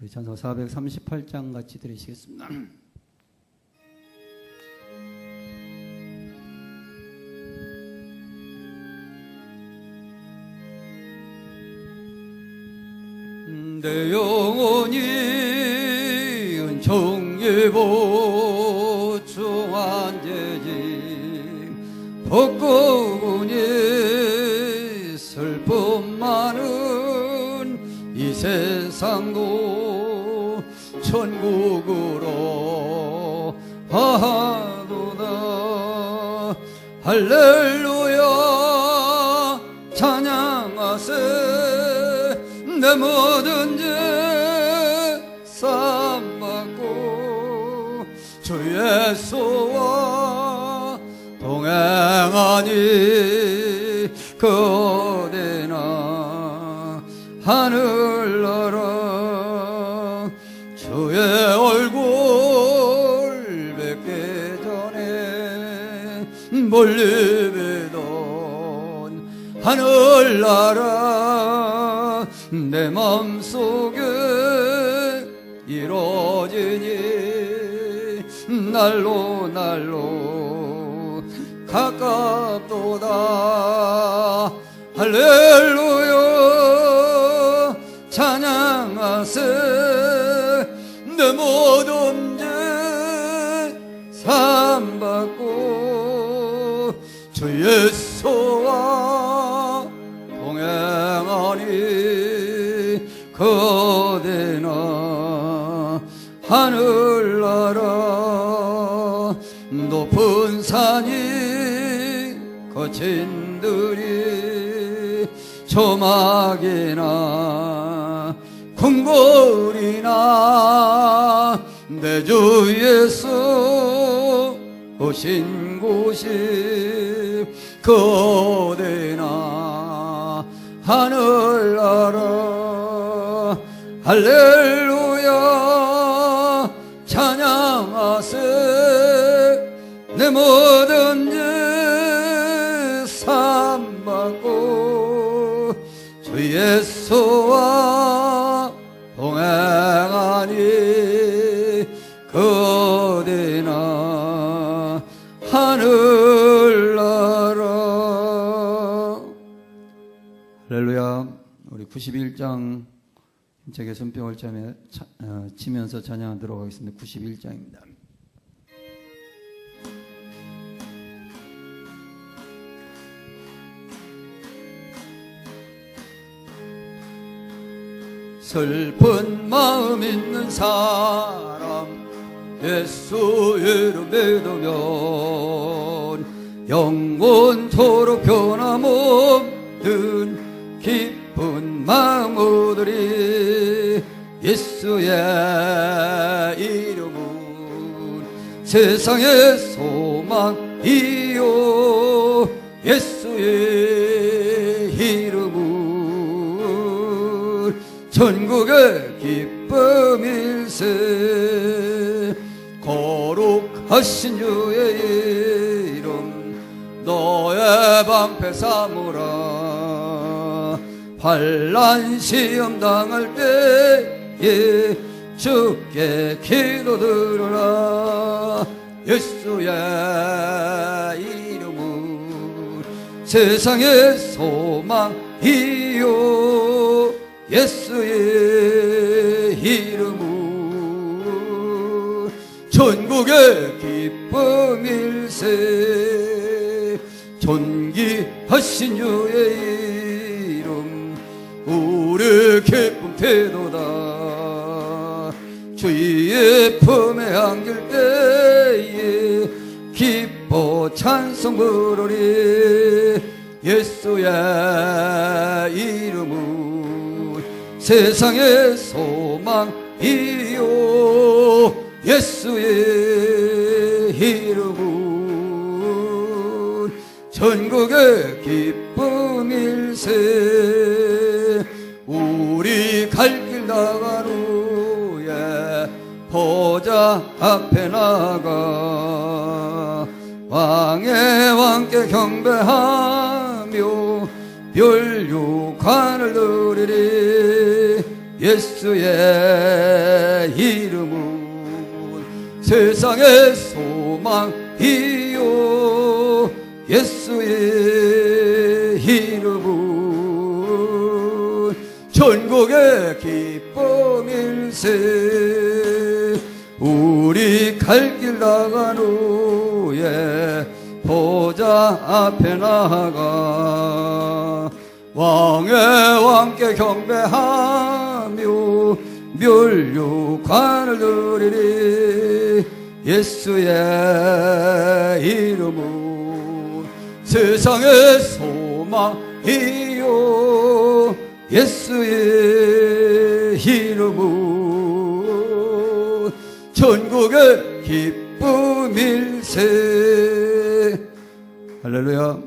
우리 찬송 438장 같이 들으시겠습니다. 내 영혼이 은총에 보충한 죄짐 벚꽃이 슬픔 많은 이 세상도 천국으로 하도다. 할렐루야 찬양하세. 내 모든 죄 사함받고 주 예수와 동행하니 거대나 하늘나라. 주의 얼굴 뵙기 전에 멀리 뵈던 하늘나라 내 맘속에 이루어지니 날로 날로 가깝도다. 할렐루야 찬양하세. 내 모든 죄 사함받고 주 예수와 동행하니 거대나 하늘나라. 높은 산이 거친 들이 조막이나 궁궐이나 내 주 예수 오신 곳이 거대나 하늘나라. 할렐루야 찬양하세. 내 모든 죄 사함받고 주 예수와 동행하니 거대나 하늘나라. 할렐루야. 우리 91장 힘차게 손뼉을 치면서 찬양하도록 하겠습니다. 91장입니다. 슬픈 마음 있는 사람 예수 이름 믿으면 영원토록 변함없는 기쁜 마음들이 예수의 이름은 세상의 소망이요. 예수의 이름은 전국의 기쁨일세. 거룩하신 주의 이름 너의 방패 삼으라. 환난 시험 당할 때에 주께 기도드려라. 예수의 이름은 세상의 소망이요. 예수의 이름은 전국의 기쁨일세. 존귀하신 주의 이름 우리 기쁨 태도다. 주의 품에 안길 때에 기뻐 찬송 부르리. 예수의 이름은 세상의 소망이요. 예수의 이름은 전국의 기쁨일세. 우리 갈 길 나간 후에 보좌 앞에 나가 왕의 왕께 경배하며 멸류관을 드리리. 예수의 이름은 세상의 소망이요 예수의 이름은 전국의 기쁨일세 우리 갈 길 나간 후에 보좌 앞에 나가 왕의 왕께 경배하며 멸류관을 드리리 예수의 이름은 세상의 소망이요 예수의 이름은 전국의 기쁨일세 할렐루야.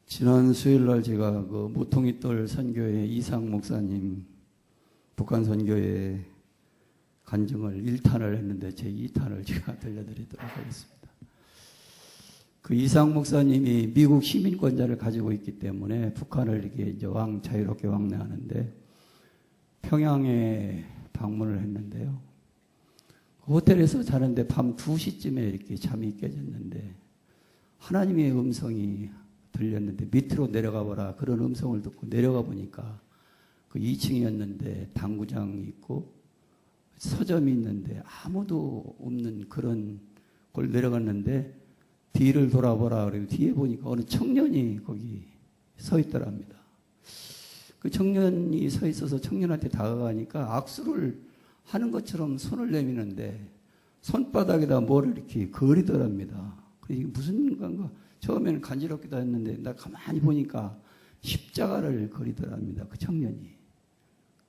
지난 수요일날 제가 그 모퉁이돌 선교회 이상 목사님 북한 선교회 간증을 1탄을 했는데 제 2탄을 제가 들려드리도록 하겠습니다. 그 이상 목사님이 미국 시민권자를 가지고 있기 때문에 북한을 이렇게 이제 자유롭게 왕래하는데 평양에 방문을 했는데요. 그 호텔에서 자는데 밤 2시쯤에 이렇게 잠이 깨졌는데 하나님의 음성이 들렸는데 밑으로 내려가 보라 그런 음성을 듣고 내려가 보니까 그 2층이었는데 당구장이 있고 서점이 있는데 아무도 없는 그런 걸 내려갔는데 뒤를 돌아보라 그러고 뒤에 보니까 어느 청년이 거기 서 있더랍니다. 그 청년이 서 있어서 청년한테 다가가니까 악수를 하는 것처럼 손을 내미는데 손바닥에다 뭐를 이렇게 그리더랍니다. 이게 무슨 건가? 처음에는 간지럽기도 했는데 나 가만히 보니까 십자가를 그리더랍니다. 그 청년이.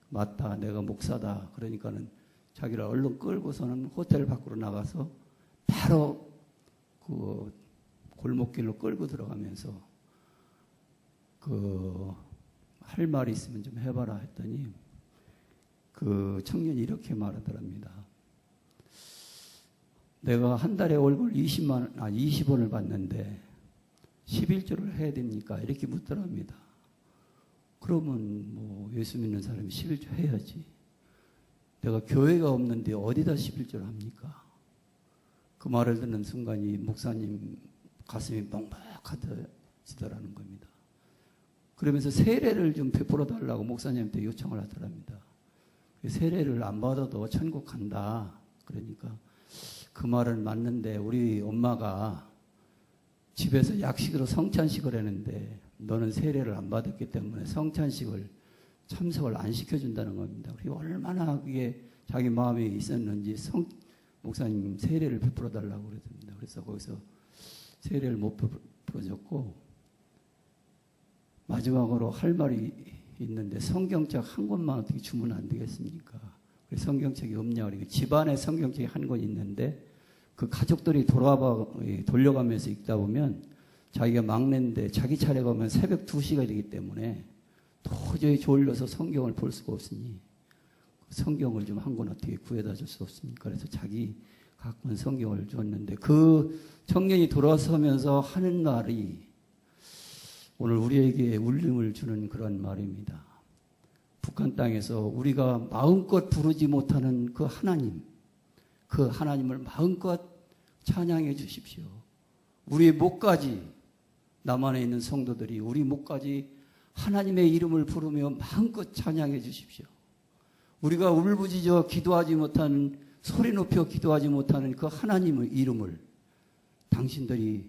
맞다, 내가 목사다. 그러니까는 자기를 얼른 끌고서는 호텔 밖으로 나가서 바로 그 골목길로 끌고 들어가면서 할 말이 있으면 좀 해봐라 했더니 그 청년이 이렇게 말하더랍니다. 내가 한 달에 월급 20원을 받는데 11조를 해야 됩니까? 이렇게 묻더랍니다. 그러면 뭐 예수 믿는 사람이 11조 해야지. 내가 교회가 없는데 어디다 11조를 합니까? 그 말을 듣는 순간 이 목사님 가슴이 뻑뻑하지더라는 겁니다. 그러면서 세례를 좀 베풀어 달라고 목사님한테 요청을 하더랍니다. 세례를 안 받아도 천국 간다. 그러니까 그 말은 맞는데 우리 엄마가 집에서 약식으로 성찬식을 했는데 너는 세례를 안 받았기 때문에 성찬식을 참석을 안 시켜준다는 겁니다. 그리고 얼마나 그게 자기 마음에 있었는지 목사님 세례를 베풀어 달라고 그랬습니다. 그래서 거기서 세례를 못 베풀어줬고 마지막으로 할 말이 있는데 성경책 한 권만 어떻게 주면 안 되겠습니까? 성경책이 없냐 그러니까 집안에 성경책이 한 권 있는데 그 가족들이 돌려가면서 읽다 보면 자기가 막내인데 자기 차례가 오면 새벽 2시가 되기 때문에 도저히 졸려서 성경을 볼 수가 없으니 성경을 좀 한 권 어떻게 구해다 줄 수 없습니까? 그래서 자기 갖고 온 성경을 줬는데 그 청년이 돌아서면서 하는 말이 오늘 우리에게 울림을 주는 그런 말입니다. 북한 땅에서 우리가 마음껏 부르지 못하는 그 하나님을 마음껏 찬양해 주십시오. 우리 목까지 남한에 있는 성도들이 우리 목까지 하나님의 이름을 부르며 마음껏 찬양해 주십시오. 우리가 울부짖어 기도하지 못하는 소리 높여 기도하지 못하는 그 하나님의 이름을 당신들이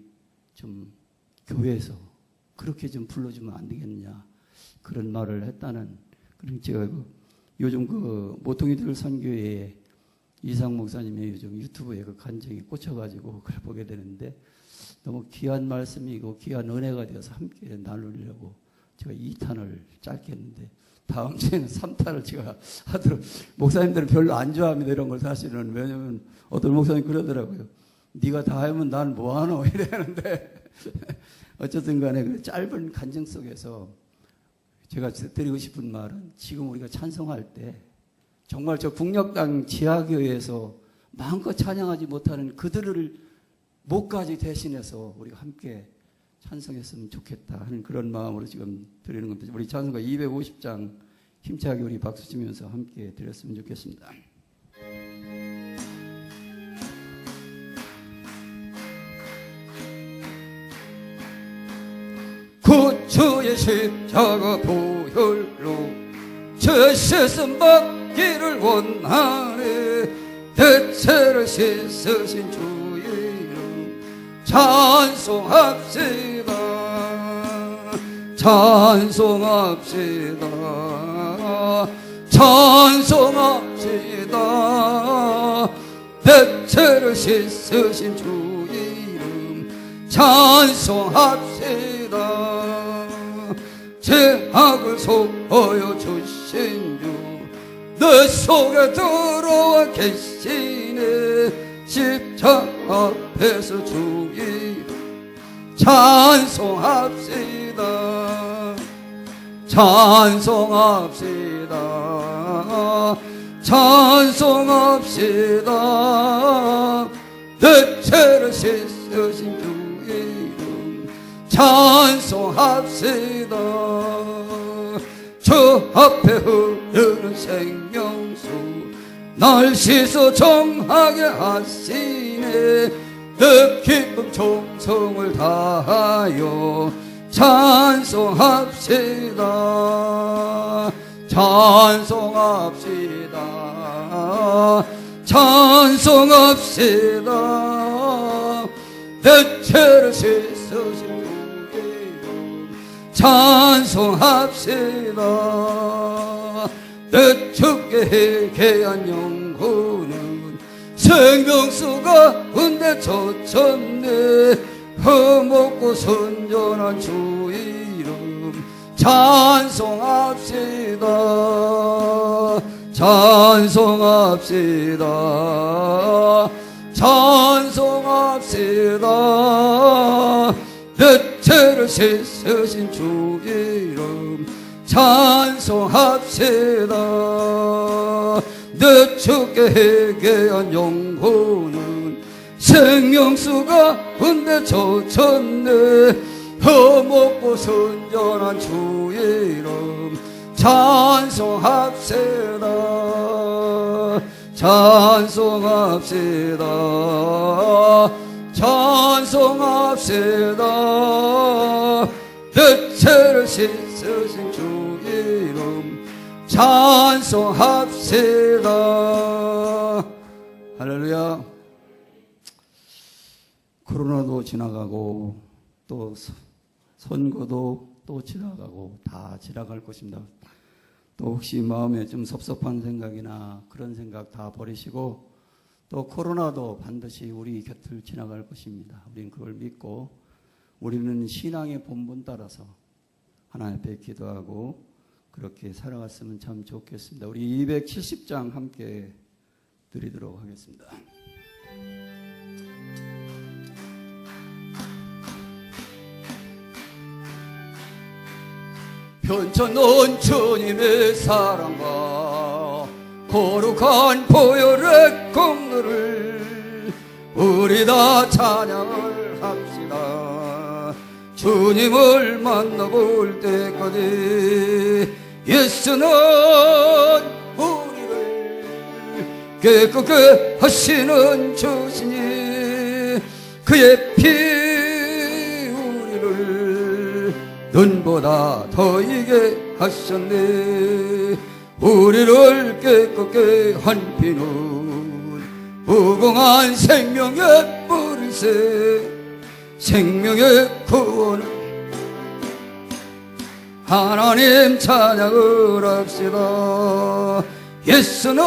좀 교회에서 그렇게 좀 불러주면 안 되겠느냐 그런 말을 했다는 제가 요즘 그 모퉁이돌 선교회에 이상 목사님의 요즘 유튜브에 그 간증이 꽂혀가지고 그걸 보게 되는데 너무 귀한 말씀이고 귀한 은혜가 되어서 함께 나누려고 제가 2탄을 짧게 했는데 다음 주에는 3탄을 제가 하도록 목사님들은 별로 안 좋아합니다. 이런 걸 사실은. 왜냐면 어떤 목사님 그러더라고요. 네가 다 하면 난 뭐하노 이러는데 어쨌든 간에 그 짧은 간증 속에서 제가 드리고 싶은 말은 지금 우리가 찬송할 때 정말 저 북녘 땅 지하교회에서 마음껏 찬양하지 못하는 그들을 목까지 대신해서 우리가 함께 찬송했으면 좋겠다 하는 그런 마음으로 지금 드리는 겁니다. 우리 찬송가 250장 힘차게 우리 박수 치면서 함께 드렸으면 좋겠습니다. 구주의 십자가 보혈로 죄씻음 받기를 원하네. 대체를 씻으신 주 이름 찬송합시다. 찬송합시다. 찬송합시다. 대체를 씻으신 주 이름 찬송합시다. 죄악을 속하여 주신 주 내 속에 들어와 계시네. 십자가 앞에서 주 이름 찬송합시다. 찬송합시다. 찬송합시다. 내 죄를 씻으신 주 이름 찬송합시다. 저 앞에 흐르는 생명수 날 씻어 정하게 하시네. 내 기쁨 총성을 다하여 찬송합시다. 찬송합시다. 찬송합시다. 내 죄를 씻으신 주 이름 찬송합시다. 내 주께 회개한 영혼은 생명수가 은데 젖혔네. 험없고 선전한 주 이름 찬송합시다. 찬송합시다. 찬송합시다. 내 죄를 씻으신 주 이름 찬송합시다. 내 주께 회개한 영혼은 생명수가 은데 젖혔네. 험없고 선전한 주 이름 찬송합시다. 찬송합시다. 찬송합시다. 내 죄를 씻으신 주 이름 찬송합시다. 할렐루야. 코로나도 지나가고 또 선거도 또 지나가고 다 지나갈 것입니다. 또 혹시 마음에 좀 섭섭한 생각이나 그런 생각 다 버리시고 또 코로나도 반드시 우리 곁을 지나갈 것입니다. 우리는 그걸 믿고 우리는 신앙의 본분 따라서 하나님 앞에 기도하고 그렇게 살아갔으면 참 좋겠습니다. 우리 270장 함께 드리도록 하겠습니다. 편찮은 주님의 사랑과 거룩한 보혈의 공로를 우리 다 찬양을 합시다. 주님을 만나볼 때까지 예수는 우리를 깨끗게 하시는 주시니 그의 피 우리를 눈보다 더 이게 하셨네. 우리를 깨끗게 한 피는 무궁한 생명의 뿌리세. 생명의 구원을 하나님 찬양을 합시다. 예수는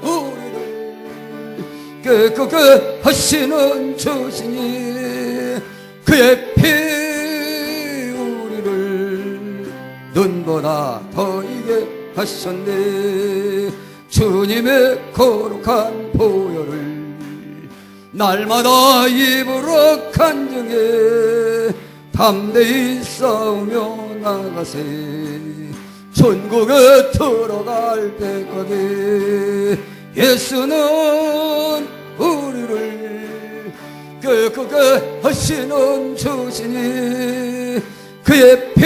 우리를 깨끗게 하시는 주시니 그의 피 우리를 눈보다 더 이게 하셨네. 주님의 거룩한 보혈을 날마다 입으로 간증해 담대히 싸우며 나가세. 천국에 들어갈 때까지 예수는 우리를 그게 하시는 주시니 그의 피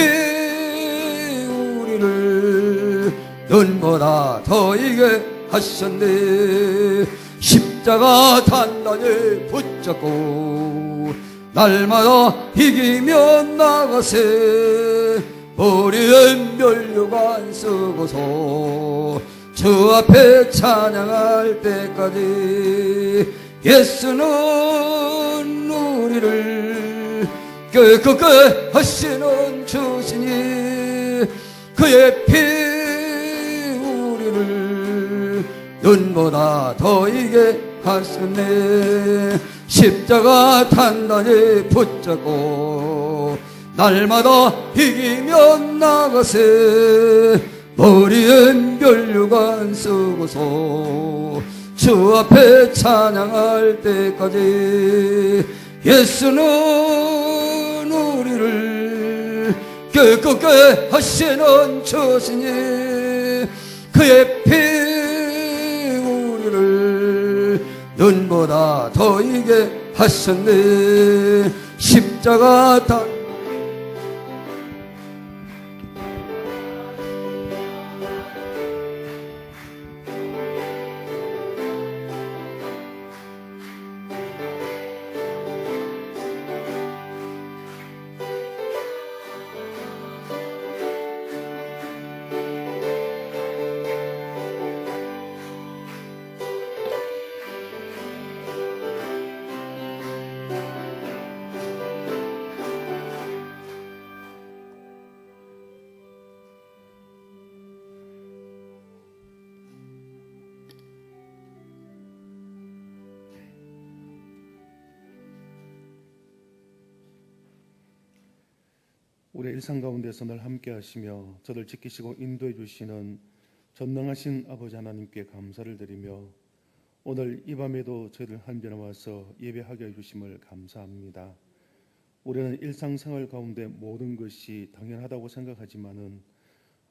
우리를 눈보다 더 이게 하셨네. 십자가 단단히 붙잡고 날마다 이기며 나가세. 우리의 면류관 쓰고서 주 앞에 찬양할 때까지 예수는 우리를 깨끗게 하시는 주시니 그의 피 우리를 눈보다 더 이게 하셨네. 십자가 단단히 붙잡고 날마다 이기며 나가세. 머리에 면류관 쓰고서 주 앞에 찬양할 때까지 예수는 우리를 깨끗게 하시는 주시니 그의 피 우리를 눈보다 더 이게 하셨네. 십자가 단 우리의 일상 가운데서 늘 함께 하시며 저를 지키시고 인도해 주시는 전능하신 아버지 하나님께 감사를 드리며 오늘 이 밤에도 저희들 한변에 와서 예배하게 해주심을 감사합니다. 우리는 일상생활 가운데 모든 것이 당연하다고 생각하지만은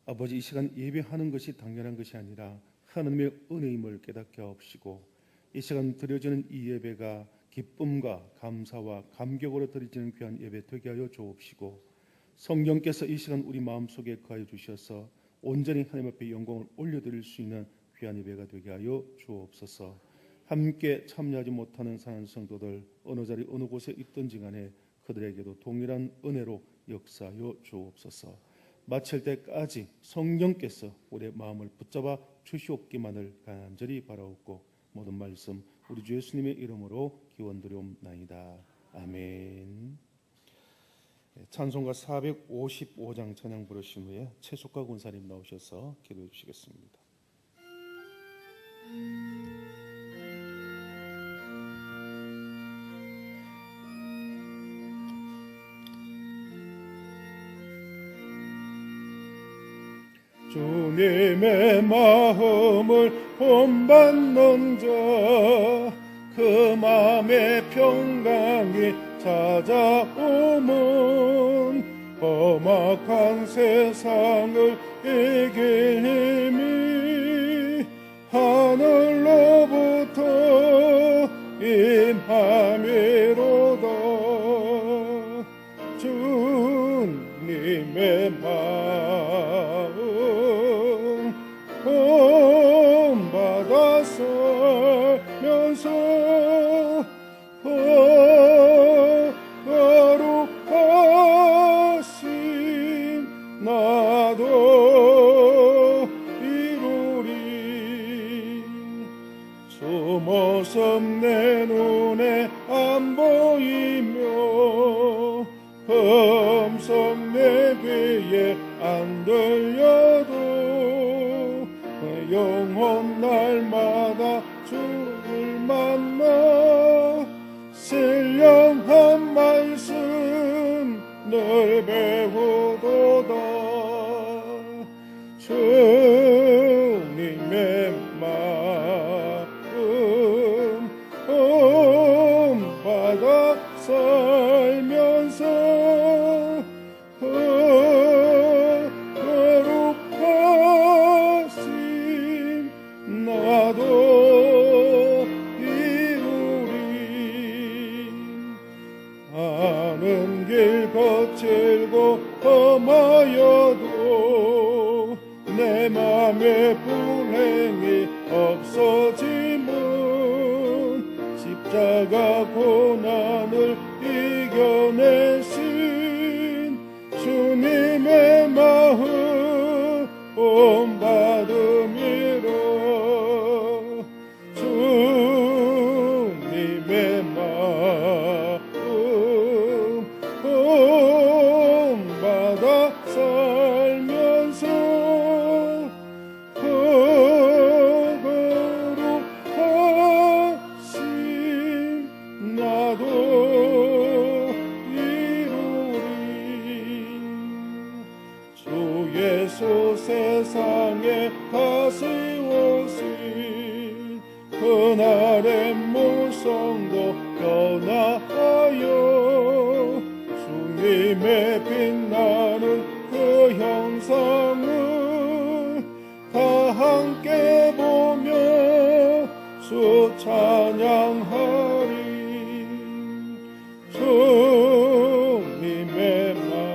아버지 이 시간 예배하는 것이 당연한 것이 아니라 하나님의 은혜임을 깨닫게 하옵시고 이 시간 드려지는 이 예배가 기쁨과 감사와 감격으로 드려지는 귀한 예배 되게 하여 주옵시고 성령께서 이 시간 우리 마음속에 거하여 주셔서 온전히 하나님 앞에 영광을 올려드릴 수 있는 귀한 예배가 되게 하여 주옵소서. 함께 참여하지 못하는 사는 성도들 어느 자리 어느 곳에 있든지 간에 그들에게도 동일한 은혜로 역사하여 주옵소서. 마칠 때까지 성령께서 우리의 마음을 붙잡아 주시옵기만을 간절히 바라옵고 모든 말씀 우리 주 예수님의 이름으로 기원드리옵나이다. 아멘. 찬송가 455장 찬양 부르신 후에 최숙과 군사님 나오셔서 기도해 주시겠습니다. 주님의 마음을 본받는 자 그 마음의 평강이 찾아오면 험악한 세상을 이길 힘이 하늘로부터 임함이로다. 주님의 마음 본받아 살면서 거룩하신 나도 이루리. 주 모습 내 눈에 안 보이며 음성 내 귀에 안 들려도 영혼 날마다 주를 만나 신령한 말씀 늘 배우도다. 주님의 마음 본받아 살면서 거룩하신 나도 이루리. 남의 불행이 없어짐은 십자가 고난을 이겨내신 주님의 마음 본받음이라. 주님의 마음 본받아 살면서 거룩하신 나도 이루리. 주 예수 세상에 가시오신 그날의 무성도 변화하여 주님의 빛나는 그 형상을 다 함께 보며 주 찬양하리. 주님의 마음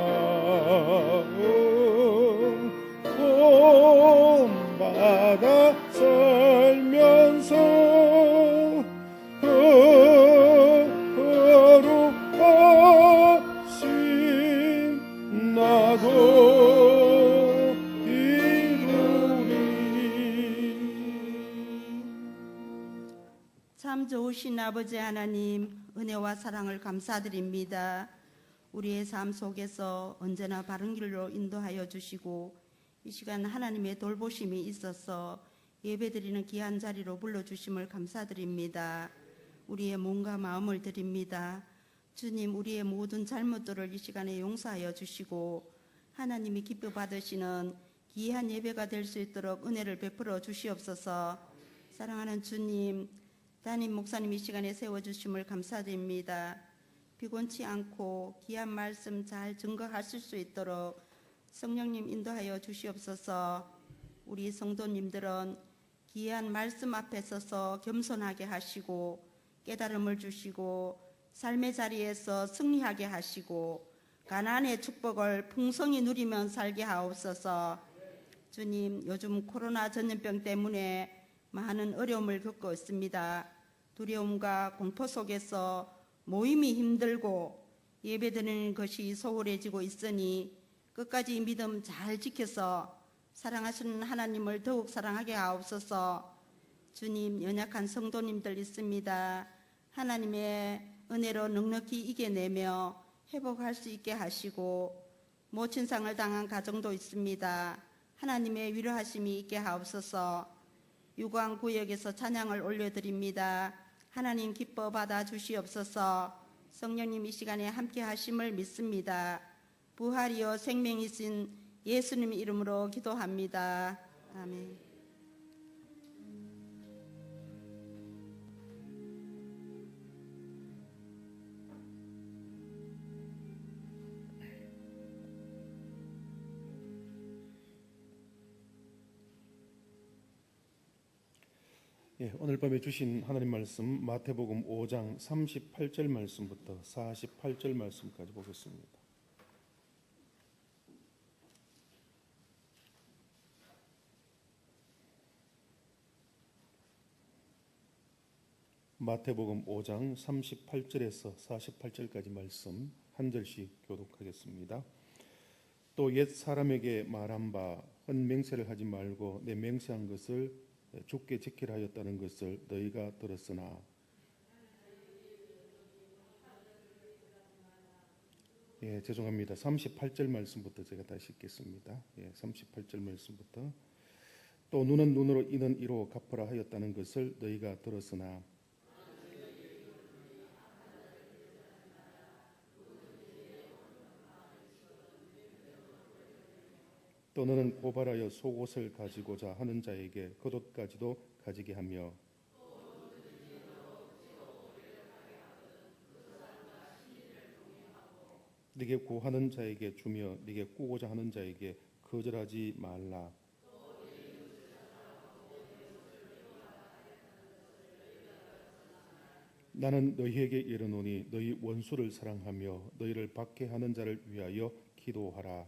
본받아 살면서 거룩하신 나도 이루리. 참 좋으신 아버지 하나님, 은혜와 사랑을 감사드립니다. 우리의 삶 속에서 언제나 바른 길로 인도하여 주시고 이 시간 하나님의 돌보심이 있어서 예배드리는 귀한 자리로 불러주심을 감사드립니다. 우리의 몸과 마음을 드립니다. 주님, 우리의 모든 잘못들을 이 시간에 용서하여 주시고 하나님이 기뻐 받으시는 귀한 예배가 될 수 있도록 은혜를 베풀어 주시옵소서. 사랑하는 주님, 담임 목사님 이 시간에 세워주심을 감사드립니다. 피곤치 않고 귀한 말씀 잘 증거하실 수 있도록 성령님 인도하여 주시옵소서. 우리 성도님들은 귀한 말씀 앞에 서서 겸손하게 하시고 깨달음을 주시고 삶의 자리에서 승리하게 하시고 가난의 축복을 풍성히 누리며 살게 하옵소서. 주님, 요즘 코로나 전염병 때문에 많은 어려움을 겪고 있습니다. 두려움과 공포 속에서 모임이 힘들고 예배드리는 것이 소홀해지고 있으니 끝까지 믿음 잘 지켜서 사랑하시는 하나님을 더욱 사랑하게 하옵소서. 주님, 연약한 성도님들 있습니다. 하나님의 은혜로 넉넉히 이겨내며 회복할 수 있게 하시고 모친상을 당한 가정도 있습니다. 하나님의 위로하심이 있게 하옵소서. 유광구역에서 찬양을 올려드립니다. 하나님 기뻐 받아 주시옵소서. 성령님 이 시간에 함께 하심을 믿습니다. 부활이요 생명이신 예수님 이름으로 기도합니다. 아멘. 오늘 밤에 주신 하나님 말씀 마태복음 5장 38절 말씀부터 48절 말씀까지 보겠습니다. 마태복음 5장 38절에서 48절까지 말씀 한 절씩 교독하겠습니다. 또 옛 사람에게 말한 바 한 맹세를 하지 말고 내 맹세한 것을 주께 지키라 하였다는 것을 너희가 들었으나 죄송합니다. 38절 말씀부터 제가 다시 읽겠습니다. 38절 말씀부터 또 눈은 눈으로 이는 이로 갚으라 하였다는 것을 너희가 들었으나 또 너는 고발하여 속옷을 가지고자 하는 자에게 겉옷까지도 가지게 하며 네게 구하는 자에게 주며 네게 꾸고자 하는 자에게 거절하지 말라. 나는 너희에게 이르노니 너희 원수를 사랑하며 너희를 박해하는 자를 위하여 기도하라.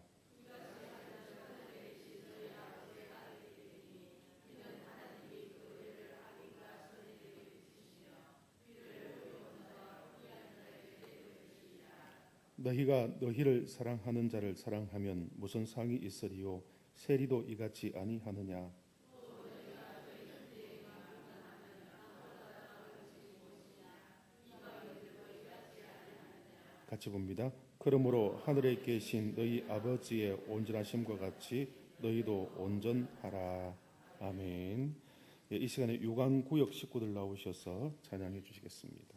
너희가 너희를 사랑하는 자를 사랑하면 무슨 상이 있으리요 세리도 이같이 아니하느냐. 같이 봅니다. 그러므로 하늘에 계신 너희 아버지의 온전하심과 같이 너희도 온전하라. 아멘. 예, 이 시간에 요강구역 식구들 나오셔서 찬양해 주시겠습니다.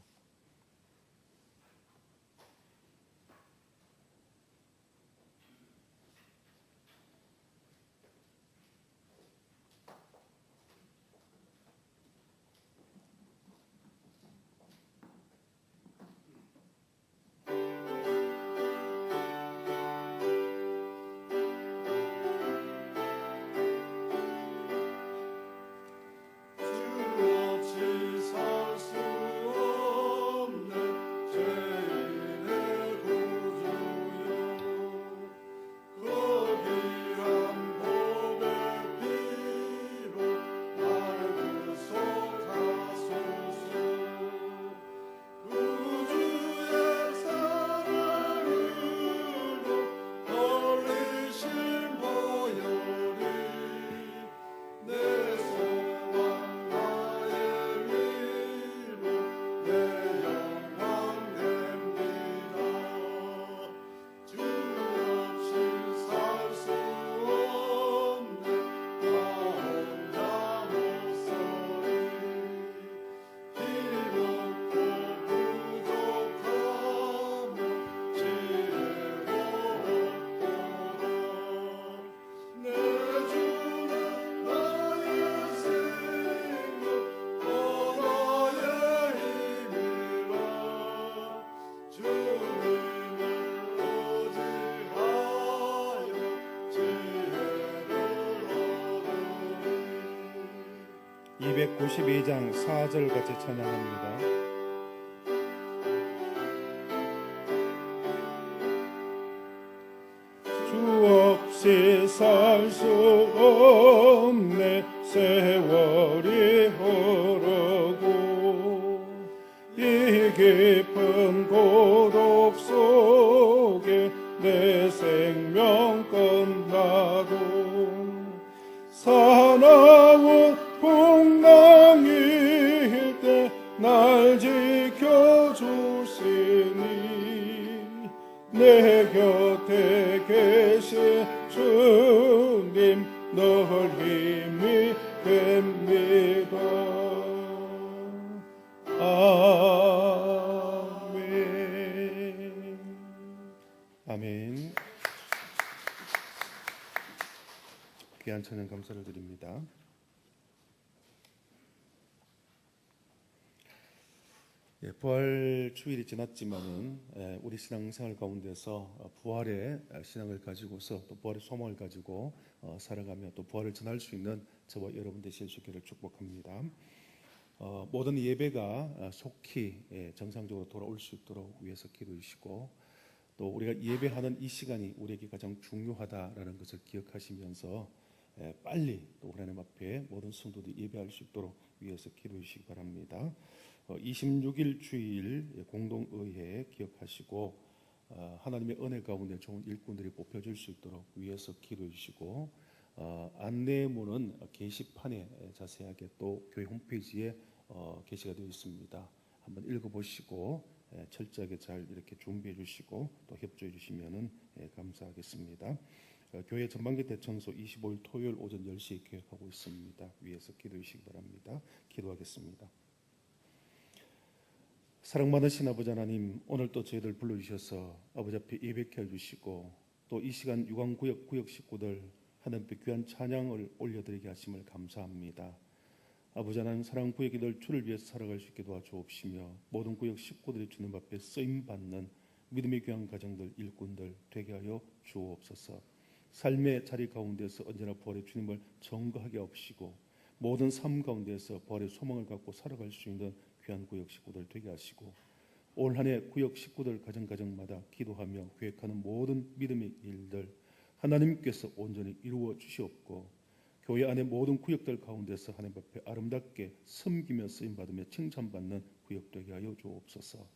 (292장) 4절 같이 찬양합니다. 주 없이 살 수 없네 세월이 흐르고 이 깊은 고독 속에 내 생명 끝나도 사나운 풍랑일 때 날 지켜주시니 내 곁에 계신 주님 늘 힘이 됩니다. 아멘. 아멘. 귀한 찬양 감사를 드립니다. 예, 부활 주일이 지났지만은 우리 신앙생활 가운데서 부활의 신앙을 가지고서 또 부활의 소망을 가지고 살아가며 또 부활을 전할 수 있는 저와 여러분 되실 수 있기를 축복합니다. 모든 예배가 속히 정상적으로 돌아올 수 있도록 위해서 기도해 주시고 또 우리가 예배하는 이 시간이 우리에게 가장 중요하다라는 것을 기억하시면서 빨리 또 하나님 앞에 모든 성도들이 예배할 수 있도록 위해서 기도해 주시기 바랍니다. 26일 주일 공동의회 기억하시고 하나님의 은혜 가운데 좋은 일꾼들이 뽑혀질 수 있도록 위해서 기도해 주시고 안내문은 게시판에 자세하게 또 교회 홈페이지에 게시가 되어 있습니다. 한번 읽어보시고 철저하게 잘 이렇게 준비해 주시고 또 협조해 주시면 감사하겠습니다. 교회 전반기 대청소 25일 토요일 오전 10시에 계획하고 있습니다. 위해서 기도해 주시기 바랍니다. 기도하겠습니다. 사랑 많으신 아버지 하나님, 오늘 또 저희들 불러주셔서 아버지 앞에 예배케 해주시고 또 이 시간 유광구역 식구들 하나님께 귀한 찬양을 올려드리게 하심을 감사합니다. 아버지 하나님, 사랑 구역이 늘 주를 위해서 살아갈 수 있게 도와주옵시며 모든 구역 식구들이 주님 앞에 쓰임받는 믿음의 귀한 가정들, 일꾼들 되게 하여 주옵소서. 삶의 자리 가운데서 언제나 부활의 주님을 전거하게 하시고 모든 삶 가운데서 부활의 소망을 갖고 살아갈 수 있는 귀한 구역 식구들 되게 하시고 올 한 해 구역 식구들 가정마다 기도하며 계획하는 모든 믿음의 일들 하나님께서 온전히 이루어 주시옵고 교회 안의 모든 구역들 가운데서 하나님 앞에 아름답게 섬기며 쓰임받으며 칭찬받는 구역 되게 하여 주옵소서.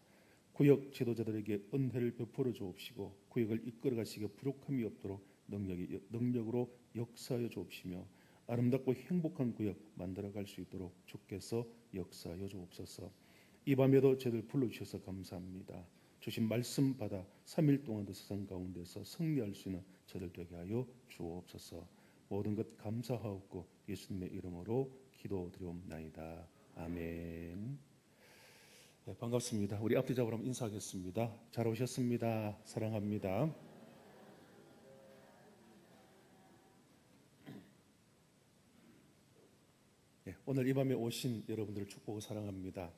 구역 지도자들에게 은혜를 베풀어 주옵시고 구역을 이끌어 가시기에 부족함이 없도록 능력으로 역사하여 주옵시며 아름답고 행복한 구역 만들어갈 수 있도록 주께서 역사하여 주옵소서. 이 밤에도 저희들 불러주셔서 감사합니다. 주신 말씀 받아 3일 동안도 세상 가운데서 승리할 수 있는 저희들 되게 하여 주옵소서. 모든 것 감사하옵고 예수님의 이름으로 기도드리옵나이다. 아멘. 네, 반갑습니다. 우리 앞뒤 잡으러 한번 인사하겠습니다. 잘 오셨습니다. 사랑합니다. 네, 오늘 이 밤에 오신 여러분들을 축복하고 사랑합니다.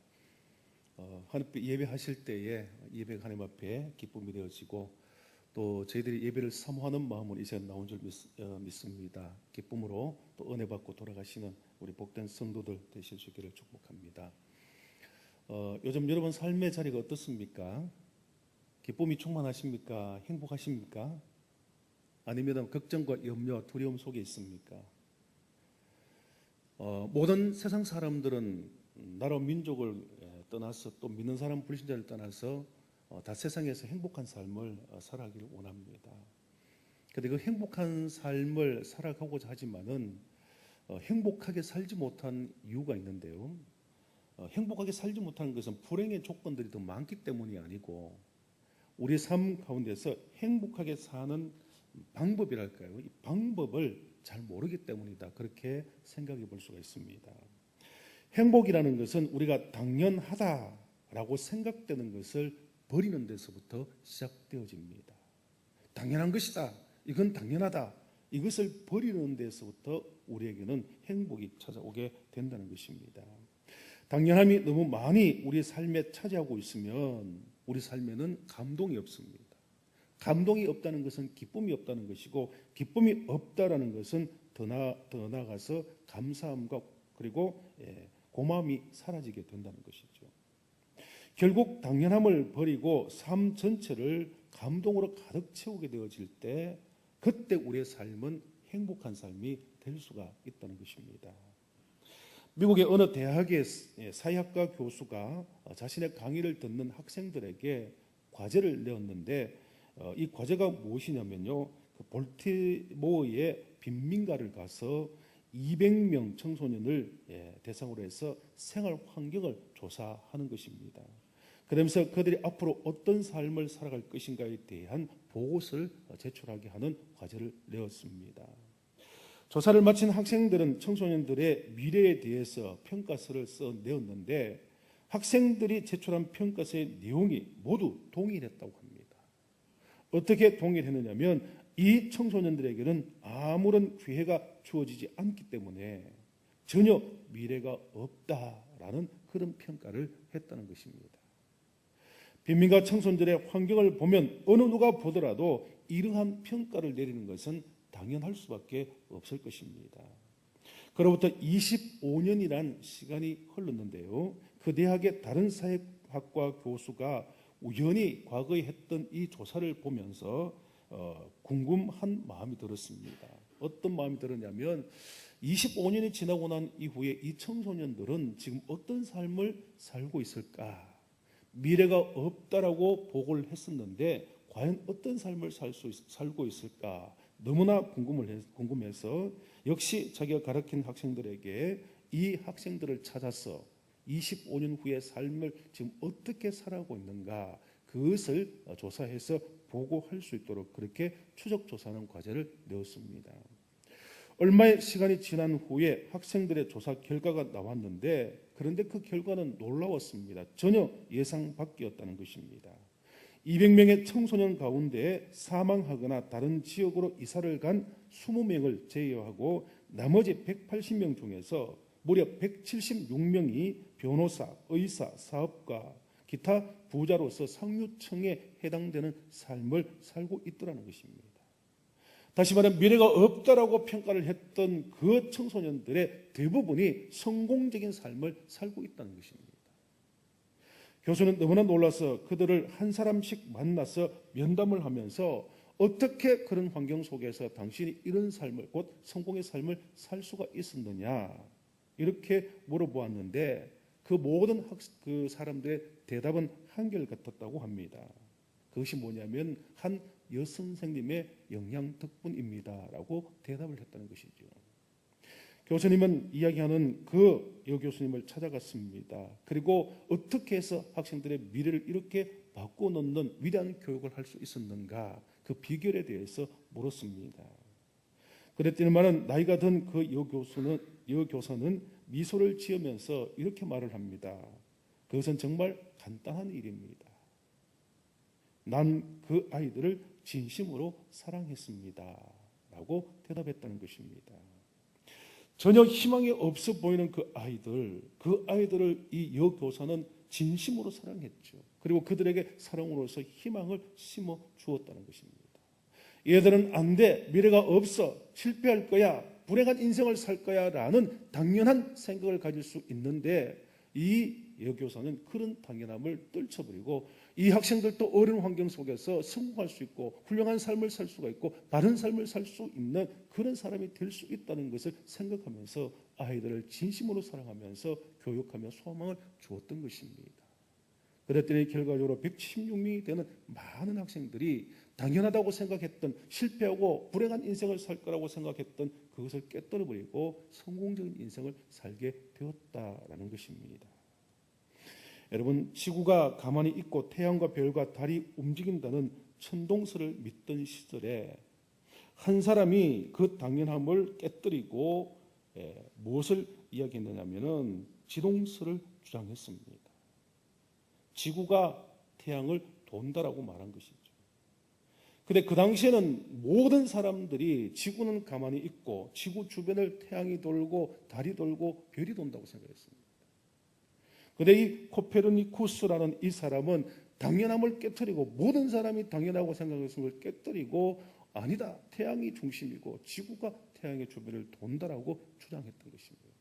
하나님 예배하실 때에 예배가 하나님 앞에 기쁨이 되어지고 또 저희들이 예배를 사모하는 마음으로 이제 나온 줄 믿습니다. 기쁨으로 또 은혜 받고 돌아가시는 우리 복된 성도들 되실 수 있기를 축복합니다. 요즘 여러분 삶의 자리가 어떻습니까? 기쁨이 충만하십니까? 행복하십니까? 아니면 걱정과 염려, 두려움 속에 있습니까? 모든 세상 사람들은 나라 민족을 떠나서 또 믿는 사람 불신자를 떠나서 다 세상에서 행복한 삶을 살아가기를 원합니다. 그런데 그 행복한 삶을 살아가고자 하지만은 행복하게 살지 못한 이유가 있는데요. 행복하게 살지 못하는 것은 불행의 조건들이 더 많기 때문이 아니고 우리의 삶 가운데서 행복하게 사는 방법이랄까요? 이 방법을 잘 모르기 때문이다. 그렇게 생각해 볼 수가 있습니다. 행복이라는 것은 우리가 당연하다라고 생각되는 것을 버리는 데서부터 시작되어집니다. 당연한 것이다. 이건 당연하다. 이것을 버리는 데서부터 우리에게는 행복이 찾아오게 된다는 것입니다. 당연함이 너무 많이 우리의 삶에 차지하고 있으면 우리 삶에는 감동이 없습니다. 감동이 없다는 것은 기쁨이 없다는 것이고 기쁨이 없다라는 것은 더 나아가서 감사함과 그리고 고마움이 사라지게 된다는 것이죠. 결국 당연함을 버리고 삶 전체를 감동으로 가득 채우게 되어질 때 그때 우리의 삶은 행복한 삶이 될 수가 있다는 것입니다. 미국의 어느 대학의 사회학과 교수가 자신의 강의를 듣는 학생들에게 과제를 내었는데 이 과제가 무엇이냐면요. 그 볼티모어의 빈민가를 가서 200명 청소년을 대상으로 해서 생활 환경을 조사하는 것입니다. 그러면서 그들이 앞으로 어떤 삶을 살아갈 것인가에 대한 보고서를 제출하게 하는 과제를 내었습니다. 조사를 마친 학생들은 청소년들의 미래에 대해서 평가서를 써내었는데 학생들이 제출한 평가서의 내용이 모두 동일했다고 합니다. 어떻게 동일했느냐면 이 청소년들에게는 아무런 기회가 주어지지 않기 때문에 전혀 미래가 없다라는 그런 평가를 했다는 것입니다. 빈민가 청소년들의 환경을 보면 어느 누가 보더라도 이러한 평가를 내리는 것은 당연할 수밖에 없을 것입니다. 그로부터 25년이란 시간이 흘렀는데요. 그 대학의 다른 사회학과 교수가 우연히 과거에 했던 이 조사를 보면서 궁금한 마음이 들었습니다. 어떤 마음이 들었냐면 25년이 지나고 난 이후에 이 청소년들은 지금 어떤 삶을 살고 있을까? 미래가 없다라고 보고를 했었는데 과연 어떤 삶을 살고 있을까? 너무나 궁금해서 역시 자기가 가르친 학생들에게 이 학생들을 찾아서 25년 후의 삶을 지금 어떻게 살아가고 있는가 그것을 조사해서 보고할 수 있도록 그렇게 추적 조사하는 과제를 내었습니다. 얼마의 시간이 지난 후에 학생들의 조사 결과가 나왔는데 그런데 그 결과는 놀라웠습니다. 전혀 예상 밖이었다는 것입니다. 200명의 청소년 가운데 사망하거나 다른 지역으로 이사를 간 20명을 제외하고 나머지 180명 중에서 무려 176명이 변호사, 의사, 사업가, 기타 부자로서 상류층에 해당되는 삶을 살고 있더라는 것입니다. 다시 말하면 미래가 없다라고 평가를 했던 그 청소년들의 대부분이 성공적인 삶을 살고 있다는 것입니다. 교수는 너무나 놀라서 그들을 한 사람씩 만나서 면담을 하면서 어떻게 그런 환경 속에서 당신이 이런 삶을 곧 성공의 삶을 살 수가 있었느냐 이렇게 물어보았는데 그 모든 그 사람들의 대답은 한결같았다고 합니다. 그것이 뭐냐면 한 여선생님의 영향 덕분입니다라고 대답을 했다는 것이죠. 교수님은 이야기하는 그 여교수님을 찾아갔습니다. 그리고 어떻게 해서 학생들의 미래를 이렇게 바꿔놓는 위대한 교육을 할 수 있었는가, 그 비결에 대해서 물었습니다. 그랬더니만은 나이가 든 그 여교사는 미소를 지으면서 이렇게 말을 합니다. 그것은 정말 간단한 일입니다. 난 그 아이들을 진심으로 사랑했습니다. 라고 대답했다는 것입니다. 전혀 희망이 없어 보이는 그 아이들을 이 여교사는 진심으로 사랑했죠. 그리고 그들에게 사랑으로서 희망을 심어 주었다는 것입니다. 얘들은 안 돼, 미래가 없어, 실패할 거야, 불행한 인생을 살 거야 라는 당연한 생각을 가질 수 있는데 이 여교사는 그런 당연함을 떨쳐버리고 이 학생들도 어려운 환경 속에서 성공할 수 있고 훌륭한 삶을 살 수가 있고 바른 삶을 살 수 있는 그런 사람이 될 수 있다는 것을 생각하면서 아이들을 진심으로 사랑하면서 교육하며 소망을 주었던 것입니다. 그랬더니 결과적으로 176명이 되는 많은 학생들이 당연하다고 생각했던, 실패하고 불행한 인생을 살 거라고 생각했던 그것을 깨뜨려버리고 성공적인 인생을 살게 되었다라는 것입니다. 여러분, 지구가 가만히 있고 태양과 별과 달이 움직인다는 천동설을 믿던 시절에 한 사람이 그 당연함을 깨뜨리고 무엇을 이야기했느냐면은 지동설을 주장했습니다. 지구가 태양을 돈다라고 말한 것이죠. 근데 그 당시에는 모든 사람들이 지구는 가만히 있고 지구 주변을 태양이 돌고 달이 돌고 별이 돈다고 생각했습니다. 근데 이 코페르니쿠스라는 이 사람은 당연함을 깨뜨리고 모든 사람이 당연하고 생각했던 걸 깨뜨리고 아니다, 태양이 중심이고 지구가 태양의 주변을 돈다라고 주장했던 것입니다.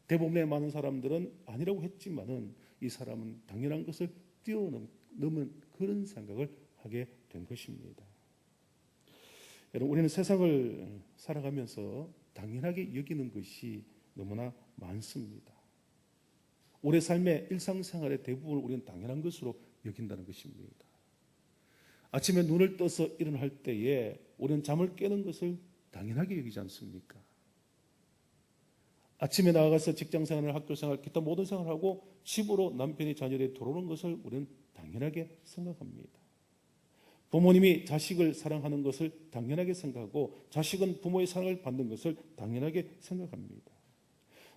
대부분의 많은 사람들은 아니라고 했지만은 이 사람은 당연한 것을 뛰어넘은 그런 생각을 하게 된 것입니다. 여러분, 우리는 세상을 살아가면서 당연하게 여기는 것이 너무나 많습니다. 우리 삶의 일상생활의 대부분을 우리는 당연한 것으로 여긴다는 것입니다. 아침에 눈을 떠서 일어날 때에 우리는 잠을 깨는 것을 당연하게 여기지 않습니까? 아침에 나가서 직장생활, 학교생활, 기타 모든 생활을 하고 집으로 남편이 자녀들이 들어오는 것을 우리는 당연하게 생각합니다. 부모님이 자식을 사랑하는 것을 당연하게 생각하고 자식은 부모의 사랑을 받는 것을 당연하게 생각합니다.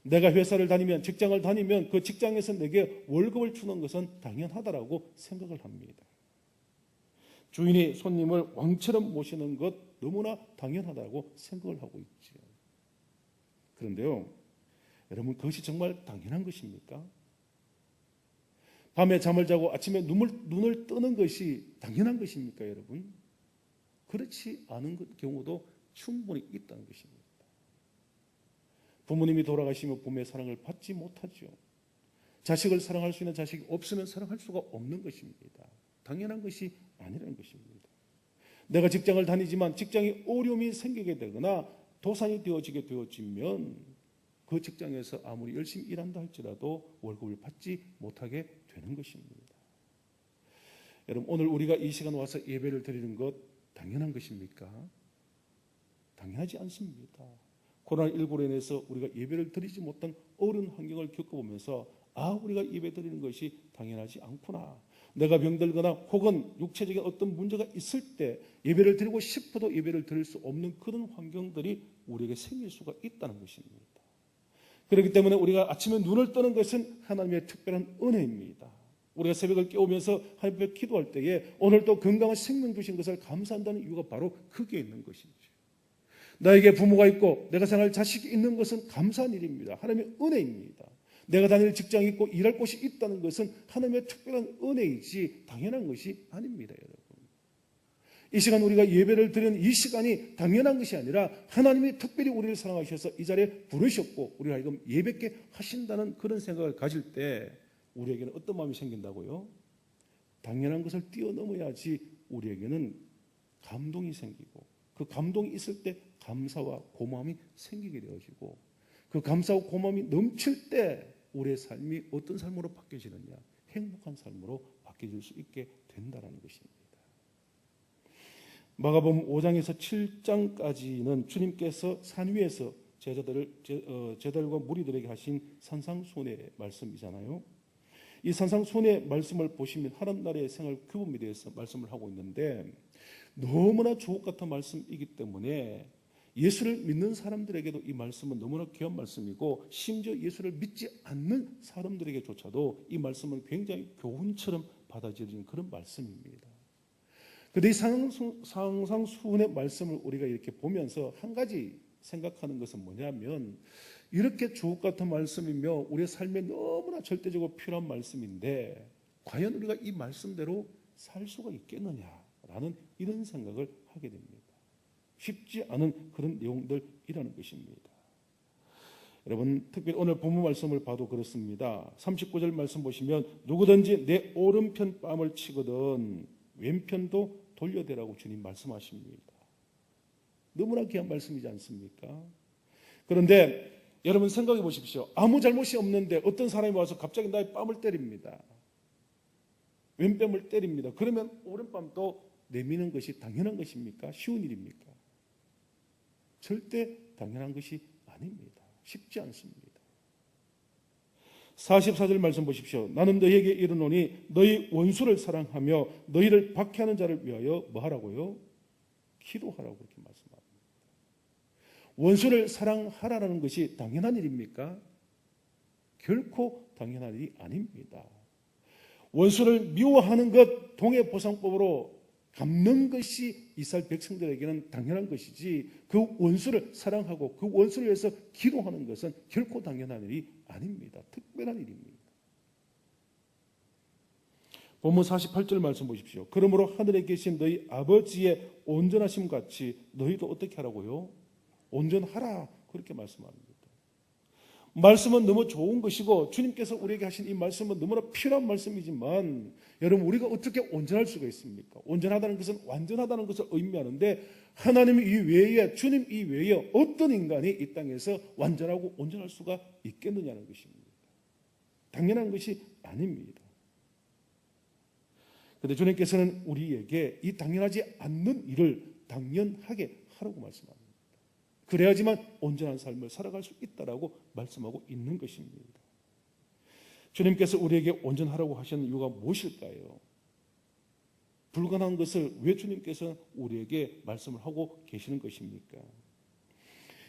내가 회사를 다니면, 직장을 다니면 그 직장에서 내게 월급을 주는 것은 당연하다라고 생각을 합니다. 주인이 손님을 왕처럼 모시는 것 너무나 당연하다고 생각을 하고 있죠. 그런데요, 여러분, 그것이 정말 당연한 것입니까? 밤에 잠을 자고 아침에 눈을 뜨는 것이 당연한 것입니까, 여러분? 그렇지 않은 경우도 충분히 있다는 것입니다. 부모님이 돌아가시면 부모의 사랑을 받지 못하죠. 자식을 사랑할 수 있는 자식이 없으면 사랑할 수가 없는 것입니다. 당연한 것이 아니라는 것입니다. 내가 직장을 다니지만 직장에 어려움이 생기게 되거나 도산이 되어지면 그 직장에서 아무리 열심히 일한다 할지라도 월급을 받지 못하게 되는 것입니다. 여러분, 오늘 우리가 이 시간 와서 예배를 드리는 것 당연한 것입니까? 당연하지 않습니다. 코로나19로 인해서 우리가 예배를 드리지 못한 어려운 환경을 겪어보면서 우리가 예배 드리는 것이 당연하지 않구나. 내가 병들거나 혹은 육체적인 어떤 문제가 있을 때 예배를 드리고 싶어도 예배를 드릴 수 없는 그런 환경들이 우리에게 생길 수가 있다는 것입니다. 그렇기 때문에 우리가 아침에 눈을 뜨는 것은 하나님의 특별한 은혜입니다. 우리가 새벽을 깨우면서 하나님 앞에 기도할 때에 오늘도 건강한 생명 주신 것을 감사한다는 이유가 바로 거기에 있는 것이죠. 나에게 부모가 있고 내가 생활 자식이 있는 것은 감사한 일입니다. 하나님의 은혜입니다. 내가 다닐 직장이 있고 일할 곳이 있다는 것은 하나님의 특별한 은혜이지 당연한 것이 아닙니다, 여러분. 이 시간 우리가 예배를 드리는 이 시간이 당연한 것이 아니라 하나님이 특별히 우리를 사랑하셔서 이 자리에 부르셨고 우리가 지금 예배께 하신다는 그런 생각을 가질 때 우리에게는 어떤 마음이 생긴다고요? 당연한 것을 뛰어넘어야지 우리에게는 감동이 생기고 그 감동이 있을 때 감사와 고마움이 생기게 되어지고 그 감사와 고마움이 넘칠 때 우리의 삶이 어떤 삶으로 바뀌어지느냐? 행복한 삶으로 바뀌어질 수 있게 된다는 것입니다. 마가복음 5장에서 7장까지는 주님께서 산 위에서 제자들과 무리들에게 하신 산상수훈의 말씀이잖아요. 이 산상수훈의 말씀을 보시면 하나님 나라의 생활 규범에 대해서 말씀을 하고 있는데 너무나 주옥 같은 말씀이기 때문에 예수를 믿는 사람들에게도 이 말씀은 너무나 귀한 말씀이고 심지어 예수를 믿지 않는 사람들에게조차도 이 말씀은 굉장히 교훈처럼 받아들이는 그런 말씀입니다. 그런데 이 산상수훈의 말씀을 우리가 이렇게 보면서 한 가지 생각하는 것은 뭐냐면 이렇게 주옥 같은 말씀이며 우리의 삶에 너무나 절대적으로 필요한 말씀인데 과연 우리가 이 말씀대로 살 수가 있겠느냐라는 이런 생각을 하게 됩니다. 쉽지 않은 그런 내용들이라는 것입니다. 여러분 특별히 오늘 본문 말씀을 봐도 그렇습니다. 39절 말씀 보시면 누구든지 내 오른편 뺨을 치거든 왼편도 돌려대라고 주님 말씀하십니다. 너무나 귀한 말씀이지 않습니까? 그런데 여러분 생각해 보십시오. 아무 잘못이 없는데 어떤 사람이 와서 갑자기 나의 뺨을 때립니다. 왼뺨을 때립니다. 그러면 오른뺨도 내미는 것이 당연한 것입니까? 쉬운 일입니까? 절대 당연한 것이 아닙니다. 쉽지 않습니다. 44절 말씀 보십시오. 나는 너희에게 이르노니 너희 원수를 사랑하며 너희를 박해하는 자를 위하여 뭐 하라고요? 기도하라고 그렇게 말씀합니다. 원수를 사랑하라는 것이 당연한 일입니까? 결코 당연한 일이 아닙니다. 원수를 미워하는 것 동해보상법으로 갚는 것이 이스라엘 백성들에게는 당연한 것이지 그 원수를 사랑하고 그 원수를 위해서 기도하는 것은 결코 당연한 일이 아닙니다. 특별한 일입니다. 본문 48절 말씀 보십시오. 그러므로 하늘에 계신 너희 아버지의 온전하심 같이 너희도 어떻게 하라고요? 온전하라 그렇게 말씀합니다. 말씀은 너무 좋은 것이고 주님께서 우리에게 하신 이 말씀은 너무나 필요한 말씀이지만 여러분 우리가 어떻게 온전할 수가 있습니까? 온전하다는 것은 완전하다는 것을 의미하는데 하나님 이외에 주님 이외에 어떤 인간이 이 땅에서 완전하고 온전할 수가 있겠느냐는 것입니다. 당연한 것이 아닙니다. 그런데 주님께서는 우리에게 이 당연하지 않는 일을 당연하게 하라고 말씀합니다. 그래야지만 온전한 삶을 살아갈 수 있다라고 말씀하고 있는 것입니다. 주님께서 우리에게 온전하라고 하시는 이유가 무엇일까요? 불가능한 것을 왜 주님께서 우리에게 말씀을 하고 계시는 것입니까?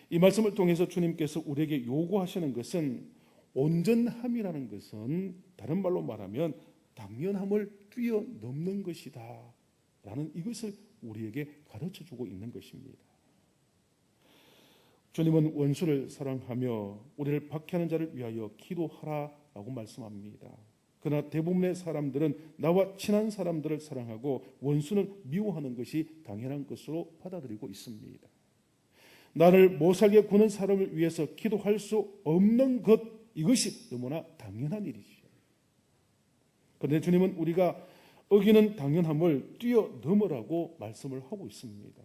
이 말씀을 통해서 주님께서 우리에게 요구하시는 것은 온전함이라는 것은 다른 말로 말하면 당연함을 뛰어넘는 것이다 라는 이것을 우리에게 가르쳐주고 있는 것입니다. 주님은 원수를 사랑하며 우리를 박해하는 자를 위하여 기도하라라고 말씀합니다. 그러나 대부분의 사람들은 나와 친한 사람들을 사랑하고 원수는 미워하는 것이 당연한 것으로 받아들이고 있습니다. 나를 못살게 구는 사람을 위해서 기도할 수 없는 것 이것이 너무나 당연한 일이죠. 그런데 주님은 우리가 어기는 당연함을 뛰어넘으라고 말씀을 하고 있습니다.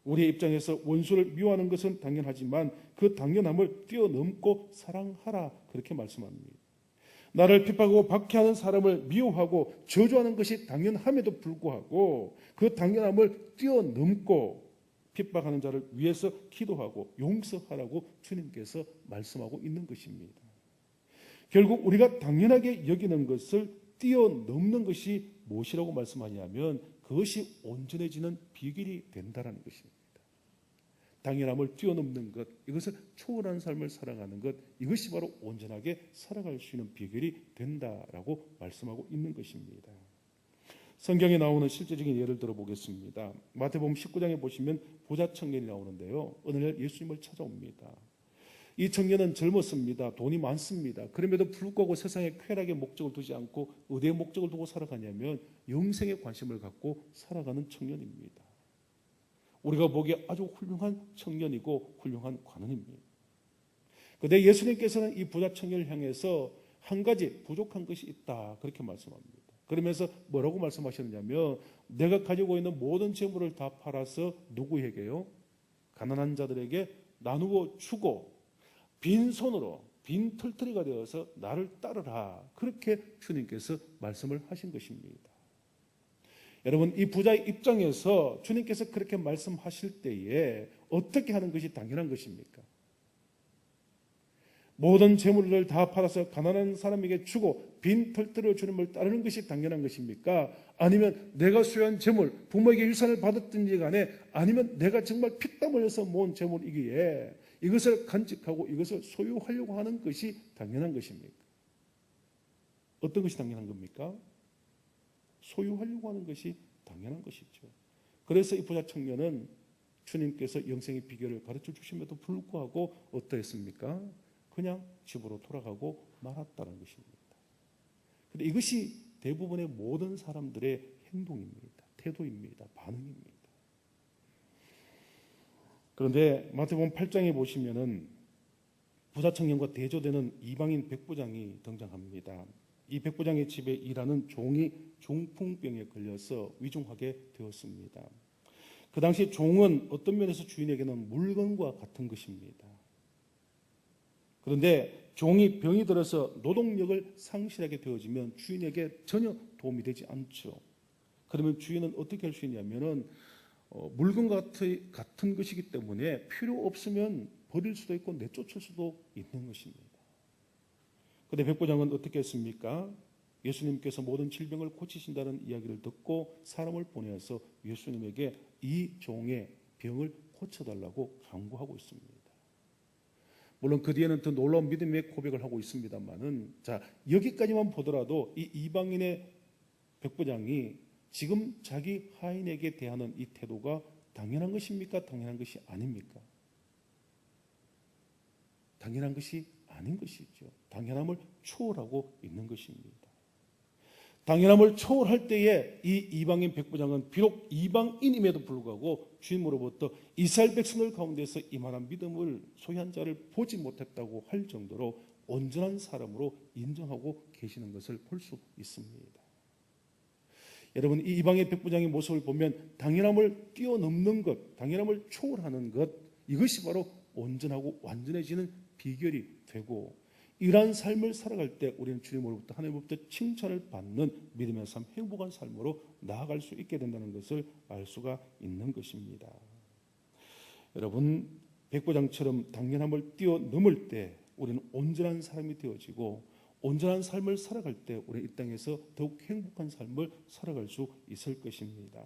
우리의 입장에서 원수를 미워하는 것은 당연하지만 그 당연함을 뛰어넘고 사랑하라 그렇게 말씀합니다. 나를 핍박하고 박해하는 사람을 미워하고 저주하는 것이 당연함에도 불구하고 그 당연함을 뛰어넘고 핍박하는 자를 위해서 기도하고 용서하라고 주님께서 말씀하고 있는 것입니다. 결국 우리가 당연하게 여기는 것을 뛰어넘는 것이 무엇이라고 말씀하냐면 그것이 온전해지는 비결이 된다는 것입니다. 당연함을 뛰어넘는 것, 이것을 초월한 삶을 살아가는 것, 이것이 바로 온전하게 살아갈 수 있는 비결이 된다라고 말씀하고 있는 것입니다. 성경에 나오는 실제적인 예를 들어보겠습니다. 마태복음 19장에 보시면 부자 청년이 나오는데요. 어느 날 예수님을 찾아옵니다. 이 청년은 젊었습니다. 돈이 많습니다. 그럼에도 불구하고 세상에 쾌락의 목적을 두지 않고 어디에 목적을 두고 살아가냐면 영생에 관심을 갖고 살아가는 청년입니다. 우리가 보기에 아주 훌륭한 청년이고 훌륭한 관원입니다. 그런데 예수님께서는 이 부자 청년을 향해서 한 가지 부족한 것이 있다 그렇게 말씀합니다. 그러면서 뭐라고 말씀하셨냐면 내가 가지고 있는 모든 재물을 다 팔아서 누구에게요? 가난한 자들에게 나누어 주고 빈손으로 빈 털터리가 되어서 나를 따르라. 그렇게 주님께서 말씀을 하신 것입니다. 여러분, 이 부자의 입장에서 주님께서 그렇게 말씀하실 때에 어떻게 하는 것이 당연한 것입니까? 모든 재물을 다 팔아서 가난한 사람에게 주고 빈 털터리로 주님을 따르는 것이 당연한 것입니까? 아니면 내가 소유한 재물, 부모에게 유산을 받았든지 간에, 아니면 내가 정말 피땀 흘려서 모은 재물이기에 이것을 간직하고 이것을 소유하려고 하는 것이 당연한 것입니까? 어떤 것이 당연한 겁니까? 소유하려고 하는 것이 당연한 것이죠. 그래서 이 부자 청년은 주님께서 영생의 비결을 가르쳐 주심에도 불구하고 어떠했습니까? 그냥 집으로 돌아가고 말았다는 것입니다. 그런데 이것이 대부분의 모든 사람들의 행동입니다. 태도입니다. 반응입니다. 그런데 마태복음 8장에 보시면은 부자 청년과 대조되는 이방인 백부장이 등장합니다. 이 백부장의 집에 일하는 종이 중풍병에 걸려서 위중하게 되었습니다. 그 당시 종은 어떤 면에서 주인에게는 물건과 같은 것입니다. 그런데 종이 병이 들어서 노동력을 상실하게 되어지면 주인에게 전혀 도움이 되지 않죠. 그러면 주인은 어떻게 할 수 있냐면은 물건과 같은 것이기 때문에 필요 없으면 버릴 수도 있고 내쫓을 수도 있는 것입니다. 그런데 백부장은 어떻게 했습니까? 예수님께서 모든 질병을 고치신다는 이야기를 듣고 사람을 보내서 예수님에게 이 종의 병을 고쳐달라고 강구하고 있습니다. 물론 그 뒤에는 더 놀라운 믿음의 고백을 하고 있습니다만은, 자, 여기까지만 보더라도 이 이방인의 백부장이 지금 자기 하인에게 대하는 이 태도가 당연한 것입니까? 당연한 것이 아닙니까? 당연한 것이 아닌 것이죠. 당연함을 초월하고 있는 것입니다. 당연함을 초월할 때에 이 이방인 백부장은 비록 이방인임에도 불구하고 주님으로부터 이스라엘 백성들 가운데서 이만한 믿음을 소유한 자를 보지 못했다고 할 정도로 온전한 사람으로 인정하고 계시는 것을 볼 수 있습니다. 여러분, 이 이방인 백부장의 모습을 보면 당연함을 뛰어넘는 것, 당연함을 초월하는 것, 이것이 바로 온전하고 완전해지는 비결이 되고, 이러한 삶을 살아갈 때 우리는 주님으로부터, 하나님으로부터 칭찬을 받는 믿음의 삶, 행복한 삶으로 나아갈 수 있게 된다는 것을 알 수가 있는 것입니다. 여러분, 백부장처럼 당연함을 뛰어넘을 때 우리는 온전한 사람이 되어지고, 온전한 삶을 살아갈 때 우리는 이 땅에서 더욱 행복한 삶을 살아갈 수 있을 것입니다.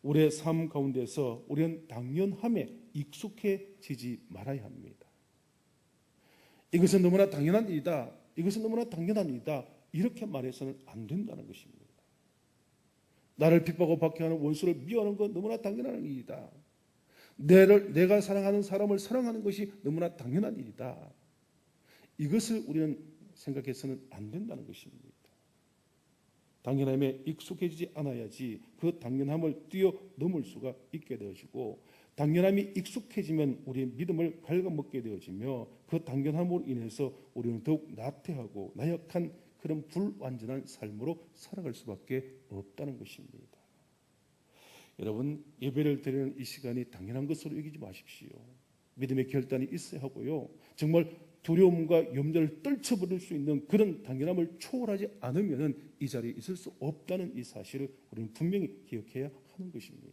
우리의 삶 가운데서 우리는 당연함에 익숙해지지 말아야 합니다. 이것은 너무나 당연한 일이다. 이것은 너무나 당연한 일이다. 이렇게 말해서는 안 된다는 것입니다. 나를 핍박하고 박해하는 원수를 미워하는 건 너무나 당연한 일이다. 내가 사랑하는 사람을 사랑하는 것이 너무나 당연한 일이다. 이것을 우리는 생각해서는 안 된다는 것입니다. 당연함에 익숙해지지 않아야지 그 당연함을 뛰어넘을 수가 있게 되어지고, 당연함이 익숙해지면 우리의 믿음을 갉아먹게 되어지며 그 당연함으로 인해서 우리는 더욱 나태하고 나약한 그런 불완전한 삶으로 살아갈 수밖에 없다는 것입니다. 여러분, 예배를 드리는 이 시간이 당연한 것으로 여기지 마십시오. 믿음의 결단이 있어야 하고요. 정말 두려움과 염려를 떨쳐버릴 수 있는 그런 당연함을 초월하지 않으면 이 자리에 있을 수 없다는 이 사실을 우리는 분명히 기억해야 하는 것입니다.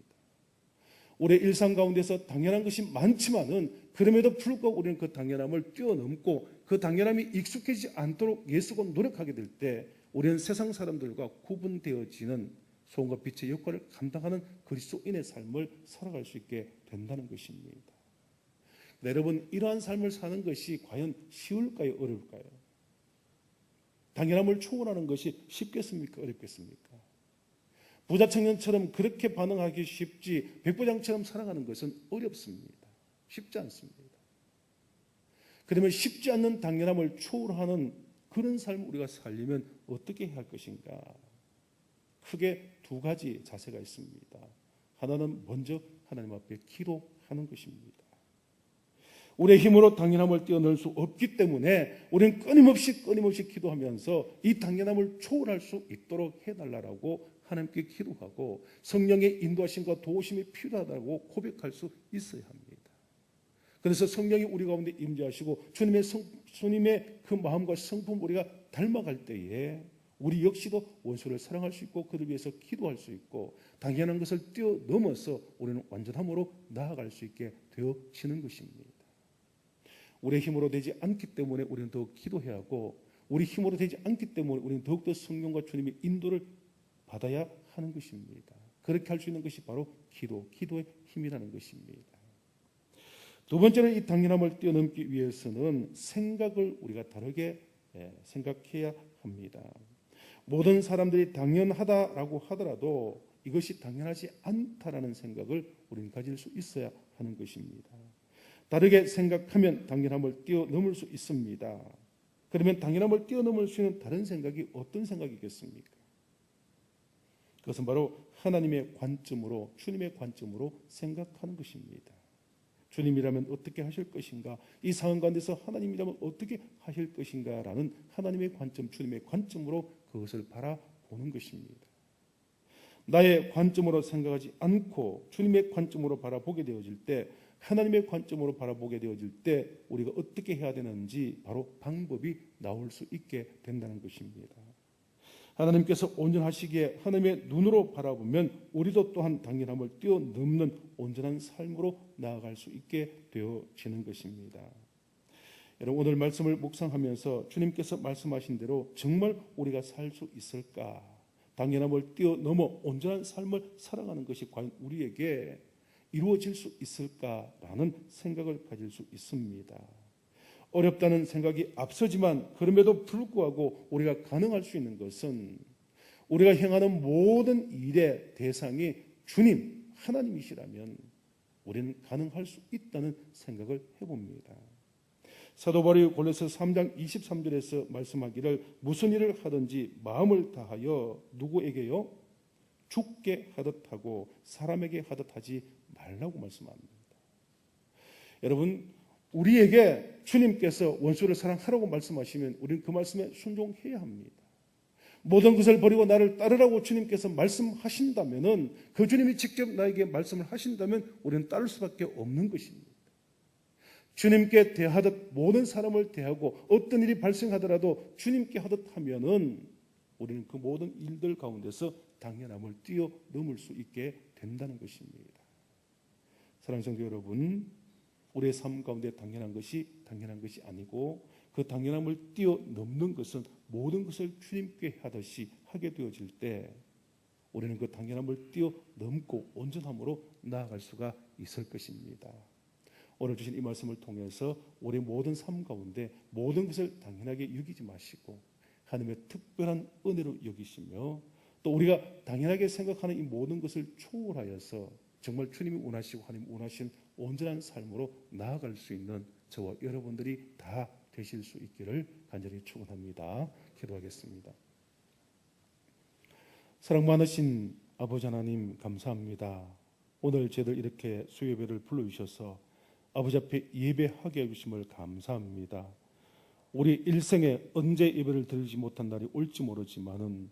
우리의 일상 가운데서 당연한 것이 많지만은 그럼에도 불구하고 우리는 그 당연함을 뛰어넘고 그 당연함이 익숙해지지 않도록 애쓰고 노력하게 될 때 우리는 세상 사람들과 구분되어지는 소금과 빛의 역할을 감당하는 그리스도인의 삶을 살아갈 수 있게 된다는 것입니다. 여러분, 이러한 삶을 사는 것이 과연 쉬울까요? 어려울까요? 당연함을 초월하는 것이 쉽겠습니까? 어렵겠습니까? 부자 청년처럼 그렇게 반응하기 쉽지 백부장처럼 살아가는 것은 어렵습니다. 쉽지 않습니다. 그러면 쉽지 않는 당연함을 초월하는 그런 삶을 우리가 살려면 어떻게 해야 할 것인가? 크게 두 가지 자세가 있습니다. 하나는 먼저 하나님 앞에 기도하는 것입니다. 우리의 힘으로 당연함을 뛰어넘을 수 없기 때문에 우리는 끊임없이 기도하면서 이 당연함을 초월할 수 있도록 해달라고 하나님께 기도하고 성령의 인도하심과 도우심이 필요하다고 고백할 수 있어야 합니다. 그래서 성령이 우리 가운데 임재하시고 주님의 예수님의 그 마음과 성품 우리가 닮아갈 때에 우리 역시도 원수를 사랑할 수 있고 그들 위해서 기도할 수 있고 당연한 것을 뛰어넘어서 우리는 완전함으로 나아갈 수 있게 되어지는 것입니다. 우리의 힘으로 되지 않기 때문에 우리는 더욱 기도해야 하고 우리 힘으로 되지 않기 때문에 우리는 더욱더 성령과 주님의 인도를 받아야 하는 것입니다. 그렇게 할 수 있는 것이 바로 기도의 힘이라는 것입니다. 두 번째는 이 당연함을 뛰어넘기 위해서는 생각을 우리가 다르게 생각해야 합니다. 모든 사람들이 당연하다라고 하더라도 이것이 당연하지 않다라는 생각을 우리는 가질 수 있어야 하는 것입니다. 다르게 생각하면 당연함을 뛰어넘을 수 있습니다. 그러면 당연함을 뛰어넘을 수 있는 다른 생각이 어떤 생각이겠습니까? 그것은 바로 하나님의 관점으로, 주님의 관점으로 생각하는 것입니다. 주님이라면 어떻게 하실 것인가? 이 상황 가운데서 하나님이라면 어떻게 하실 것인가? 라는 하나님의 관점, 주님의 관점으로 그것을 바라보는 것입니다. 나의 관점으로 생각하지 않고 주님의 관점으로 바라보게 되어질 때, 하나님의 관점으로 바라보게 되어질 때 우리가 어떻게 해야 되는지 바로 방법이 나올 수 있게 된다는 것입니다. 하나님께서 온전하시기에 하나님의 눈으로 바라보면 우리도 또한 당연함을 뛰어넘는 온전한 삶으로 나아갈 수 있게 되어지는 것입니다. 여러분, 오늘 말씀을 묵상하면서 주님께서 말씀하신 대로 정말 우리가 살 수 있을까? 당연함을 뛰어넘어 온전한 삶을 살아가는 것이 과연 우리에게 이루어질 수 있을까라는 생각을 가질 수 있습니다. 어렵다는 생각이 앞서지만 그럼에도 불구하고 우리가 가능할 수 있는 것은 우리가 행하는 모든 일의 대상이 주님, 하나님이시라면 우리는 가능할 수 있다는 생각을 해봅니다. 사도 바울이 골로새 3장 23절에서 말씀하기를 무슨 일을 하든지 마음을 다하여 누구에게요? 주께 하듯 하고 사람에게 하듯 하지 말라고 말씀합니다. 여러분, 우리에게 주님께서 원수를 사랑하라고 말씀하시면 우리는 그 말씀에 순종해야 합니다. 모든 것을 버리고 나를 따르라고 주님께서 말씀하신다면, 그 주님이 직접 나에게 말씀을 하신다면 우리는 따를 수밖에 없는 것입니다. 주님께 대하듯 모든 사람을 대하고 어떤 일이 발생하더라도 주님께 하듯 하면은 우리는 그 모든 일들 가운데서 당연함을 뛰어넘을 수 있게 된다는 것입니다. 사랑하는 성도 여러분, 우리의 삶 가운데 당연한 것이 아니고 그 당연함을 뛰어넘는 것은 모든 것을 주님께 하듯이 하게 되어질 때 우리는 그 당연함을 뛰어넘고 온전함으로 나아갈 수가 있을 것입니다. 오늘 주신 이 말씀을 통해서 우리 모든 삶 가운데 모든 것을 당연하게 여기지 마시고 하나님의 특별한 은혜로 여기시며 또 우리가 당연하게 생각하는 이 모든 것을 초월하여서 정말 주님이 원하시고 하나님 원하신 온전한 삶으로 나아갈 수 있는 저와 여러분들이 다 되실 수 있기를 간절히 축원합니다. 기도하겠습니다. 사랑 많으신 아버지 하나님 감사합니다. 오늘 저희들 이렇게 수요예배를 불러주셔서 아버지 앞에 예배하게 해주심을 감사합니다. 우리 일생에 언제 예배를 드리지 못한 날이 올지 모르지만은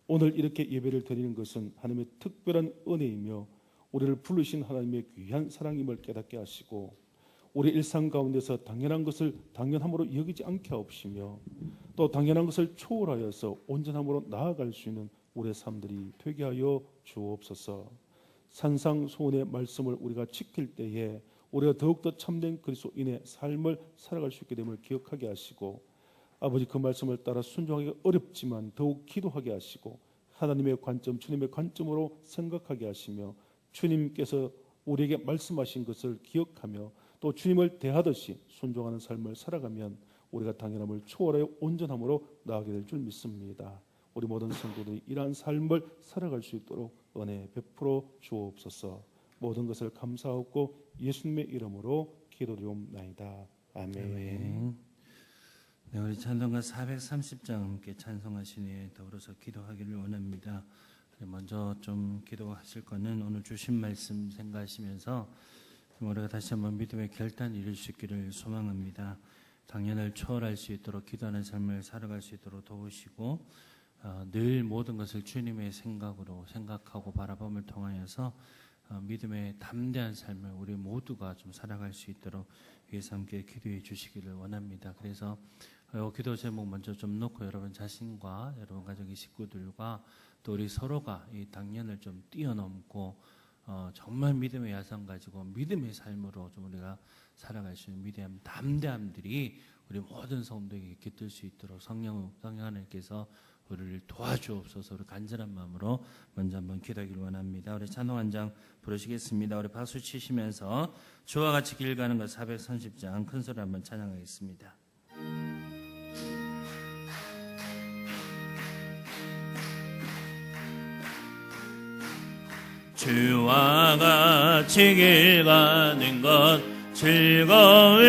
오늘 이렇게 예배를 드리는 것은 하나님의 특별한 은혜이며 우리를 부르신 하나님의 귀한 사랑임을 깨닫게 하시고 우리 일상 가운데서 당연한 것을 당연함으로 여기지 않게 하옵시며 또 당연한 것을 초월하여서 온전함으로 나아갈 수 있는 우리의 삶들이 되게 하여 주옵소서. 산상수훈의 말씀을 우리가 지킬 때에 우리가 더욱더 참된 그리스도인의 삶을 살아갈 수 있게 됨을 기억하게 하시고 아버지 그 말씀을 따라 순종하기가 어렵지만 더욱 기도하게 하시고 하나님의 관점, 주님의 관점으로 생각하게 하시며 주님께서 우리에게 말씀하신 것을 기억하며 또 주님을 대하듯이 순종하는 삶을 살아가면 우리가 당연함을 초월하여 온전함으로 나아가게 될 줄 믿습니다. 우리 모든 성도들이 이러한 삶을 살아갈 수 있도록 은혜 베풀어 주옵소서. 모든 것을 감사하고 예수님의 이름으로 기도드리옵나이다. 아멘. 네, 우리 찬송가 430장 함께 찬송하시니 더불어서 기도하기를 원합니다. 먼저 좀 기도하실 거는 오늘 주신 말씀 생각하시면서 우리가 다시 한번 믿음의 결단을 이룰 수 있기를 소망합니다. 당연을 초월할 수 있도록 기도하는 삶을 살아갈 수 있도록 도우시고 늘 모든 것을 주님의 생각으로 생각하고 바라봄을 통하여서 믿음의 담대한 삶을 우리 모두가 좀 살아갈 수 있도록 위해서 함께 기도해 주시기를 원합니다. 그래서 기도 제목 먼저 좀 놓고 여러분 자신과 여러분 가족의 식구들과 또 우리 서로가 이 당년을 좀 뛰어넘고 정말 믿음의 야성 가지고 믿음의 삶으로 좀 우리가 살아갈 수 있는 위대한 담대함들이 우리 모든 성도에게 깃들 수 있도록 성령 하나님께서 우리를 도와주옵소서. 우리 간절한 마음으로 먼저 한번 기도하기를 원합니다. 우리 찬송 한 장 부르시겠습니다. 우리 박수 치시면서 주와 같이 길 가는 것 430장 큰 소리 한번 찬양하겠습니다. 주와 같이 길 가는 것 즐거운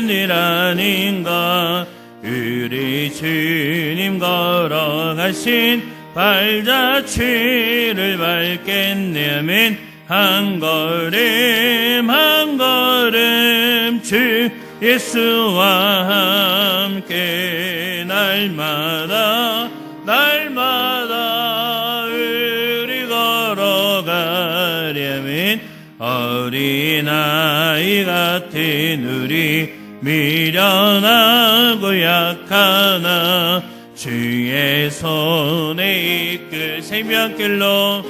일 아닌가. 우리 주님 걸어가신 발자취를 밟겠냐면 한 걸음 한 걸음 주 예수와 함께 날마다 우리 걸어가려면 어린아이 같은 우리 미련하고 약하나 주의 손에 이끌 생명길로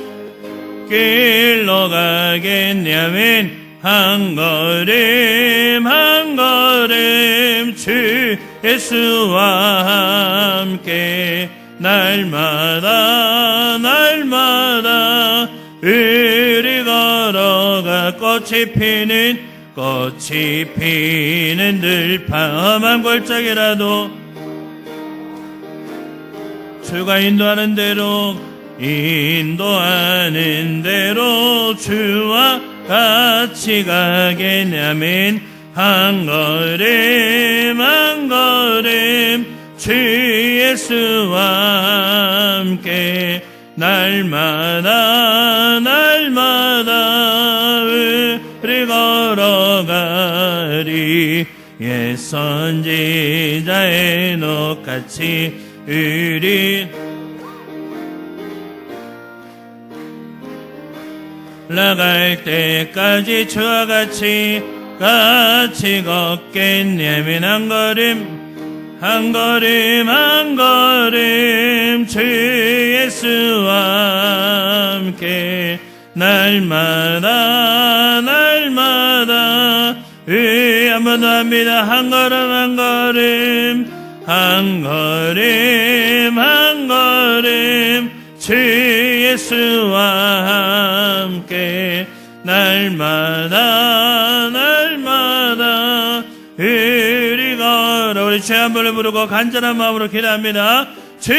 가겠냐면 한 걸음 한 걸음 주 예수와 함께 날마다 우리 걸어가 꽃이 피는 들판한 골짜기라도 주가 인도하는 대로 주와 같이 가겠냐면 한 걸음 한 걸음 주 예수와 함께 날마다 우리 걸어가리. 옛 선지자의 녹같이 우리 나갈 때까지 주와 같이 걷겠냐면 한 걸음 주 예수와 함께 날마다 한 번 더 합니다. 한 걸음 주 예수와 함께 날마다 우리 걸어. 우리 죄 한 번을 부르고 간절한 마음으로 기도합니다. 주여,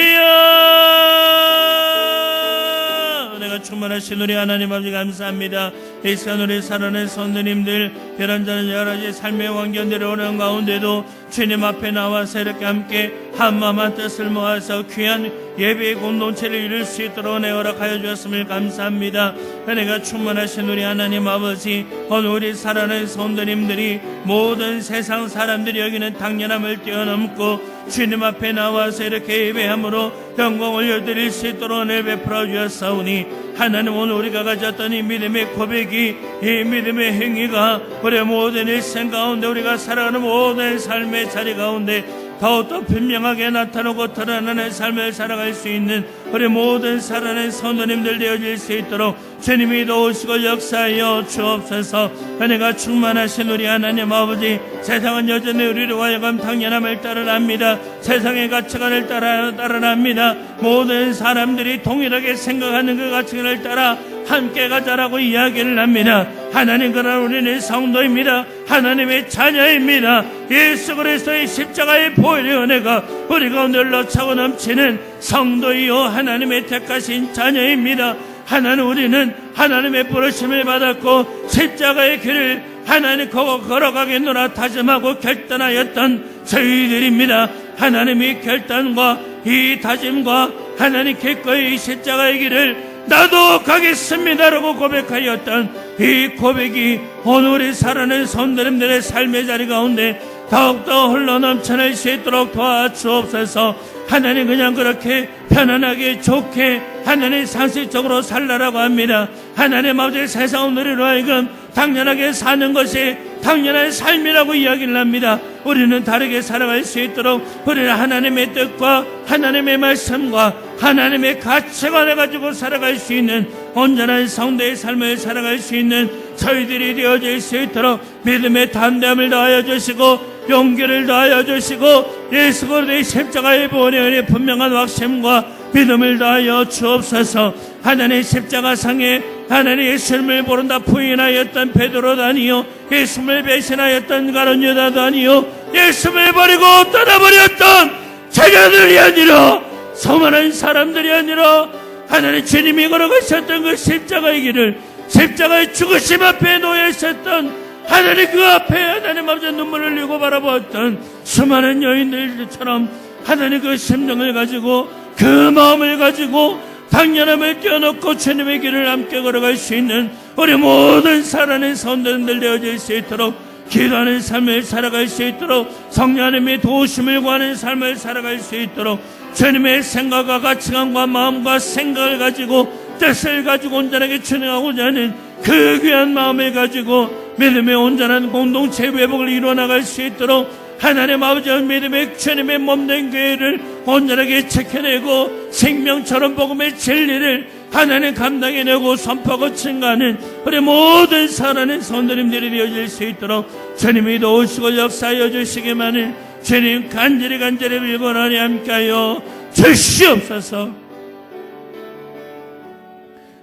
내가 충만하신 우리 하나님 아버지 감사합니다. 이 시간 우리 살아낸 성도님들 별한자는 여러 가지 삶의 환경들이 어려운 가운데도 주님 앞에 나와서 이렇게 함께 한마음 한뜻을 모아서 귀한 예배의 공동체를 이룰 수 있도록 은혜 허락하여 주었음을 감사합니다. 은혜가 충만하신 우리 하나님 아버지, 오늘 우리 살아낸 성도님들이 모든 세상 사람들이 여기는 당연함을 뛰어넘고 주님 앞에 나와서 이렇게 예배함으로 영광 올려드릴 수 있도록 은혜 베풀어 주었사오니, 하나님 오늘 우리가 가졌던 이 믿음의 고백이, 이 믿음의 행위가 우리 모든 일생 가운데 우리가 살아가는 모든 삶의 자리 가운데 더욱더 분명하게 나타나고 드러나는 삶을 살아갈 수 있는 우리 모든 살아낸 성도님들 되어질 수 있도록 주님이 도우시고 역사하여 주옵소서. 은혜가 충만하신 우리 하나님 아버지, 세상은 여전히 우리로 하여금 당연함을 따라합니다. 세상의 가치관을 따라합니다. 모든 사람들이 동일하게 생각하는 그 가치관을 따라 함께 가자라고 이야기를 합니다. 하나님, 그러나 우리는 성도입니다. 하나님의 자녀입니다. 예수 그리스도의 십자가의 보혈의 은혜가 우리 가운데 흘러차고 넘치는 성도이요 하나님의 택하신 자녀입니다. 하나님, 우리는 하나님의 부르심을 받았고 십자가의 길을 하나님 걸어가겠노라 다짐하고 결단하였던 저희들입니다. 하나님의 결단과 이 다짐과 하나님 기꺼이 이 십자가의 길을 나도 가겠습니다라고 고백하였던 이 고백이 오늘 우리 살아낸 성도님들의 삶의 자리 가운데 더욱더 흘러넘쳐낼 수 있도록 도와주옵소서. 하나님, 그냥 그렇게 편안하게 좋게 하나님 상식적으로 살라라고 합니다. 하나님 아버지, 세상 우리로 하여금 당연하게 사는 것이 당연한 삶이라고 이야기를 합니다. 우리는 다르게 살아갈 수 있도록 우리는 하나님의 뜻과 하나님의 말씀과 하나님의 가치관을 가지고 살아갈 수 있는 온전한 성도의 삶을 살아갈 수 있는 저희들이 되어질 수 있도록 믿음의 담대함을 더하여 주시고 용기를 더하여 주시고 예수 그리스도의 십자가의 보혈의 분명한 확신과 믿음을 더하여 주옵소서. 하나님의 십자가상에 하나님 예수님을 모른다 부인하였던 베드로도 아니요 예수님을 배신하였던 가룟 유다도 아니요 예수님을 버리고 떠나버렸던 제자들이 아니라 수많은 사람들이 아니라 하나님 주님이 걸어가셨던 그 십자가의 길을 십자가의 죽으심 앞에 놓여 있었던 하나님 그 앞에 하나님 아버지 눈물을 흘리고 바라보았던 수많은 여인들처럼 하나님 그 심정을 가지고 그 마음을 가지고 당연함을 떼어놓고 주님의 길을 함께 걸어갈 수 있는 우리 모든 살아낸 성도들 되어질 수 있도록 기도하는 삶을 살아갈 수 있도록 성령 하나님의 도우심을 구하는 삶을 살아갈 수 있도록 주님의 생각과 가치관과 마음과 생각을 가지고 뜻을 가지고 온전하게 준행하고자 하는 그 귀한 마음을 가지고 믿음의 온전한 공동체 회복을 이루어나갈 수 있도록 하나님 아버지의 믿음의 주님의 몸된 교회를 온전하게 지켜내고 생명처럼 복음의 진리를 하나님 감당해내고 선포하고 증가하는 우리 모든 살아낸 성도님들이 되어질 수 있도록 주님이 도우시고 역사하여 주시기만을 주님 간절히 빌고나니 함께하여 주시옵소서.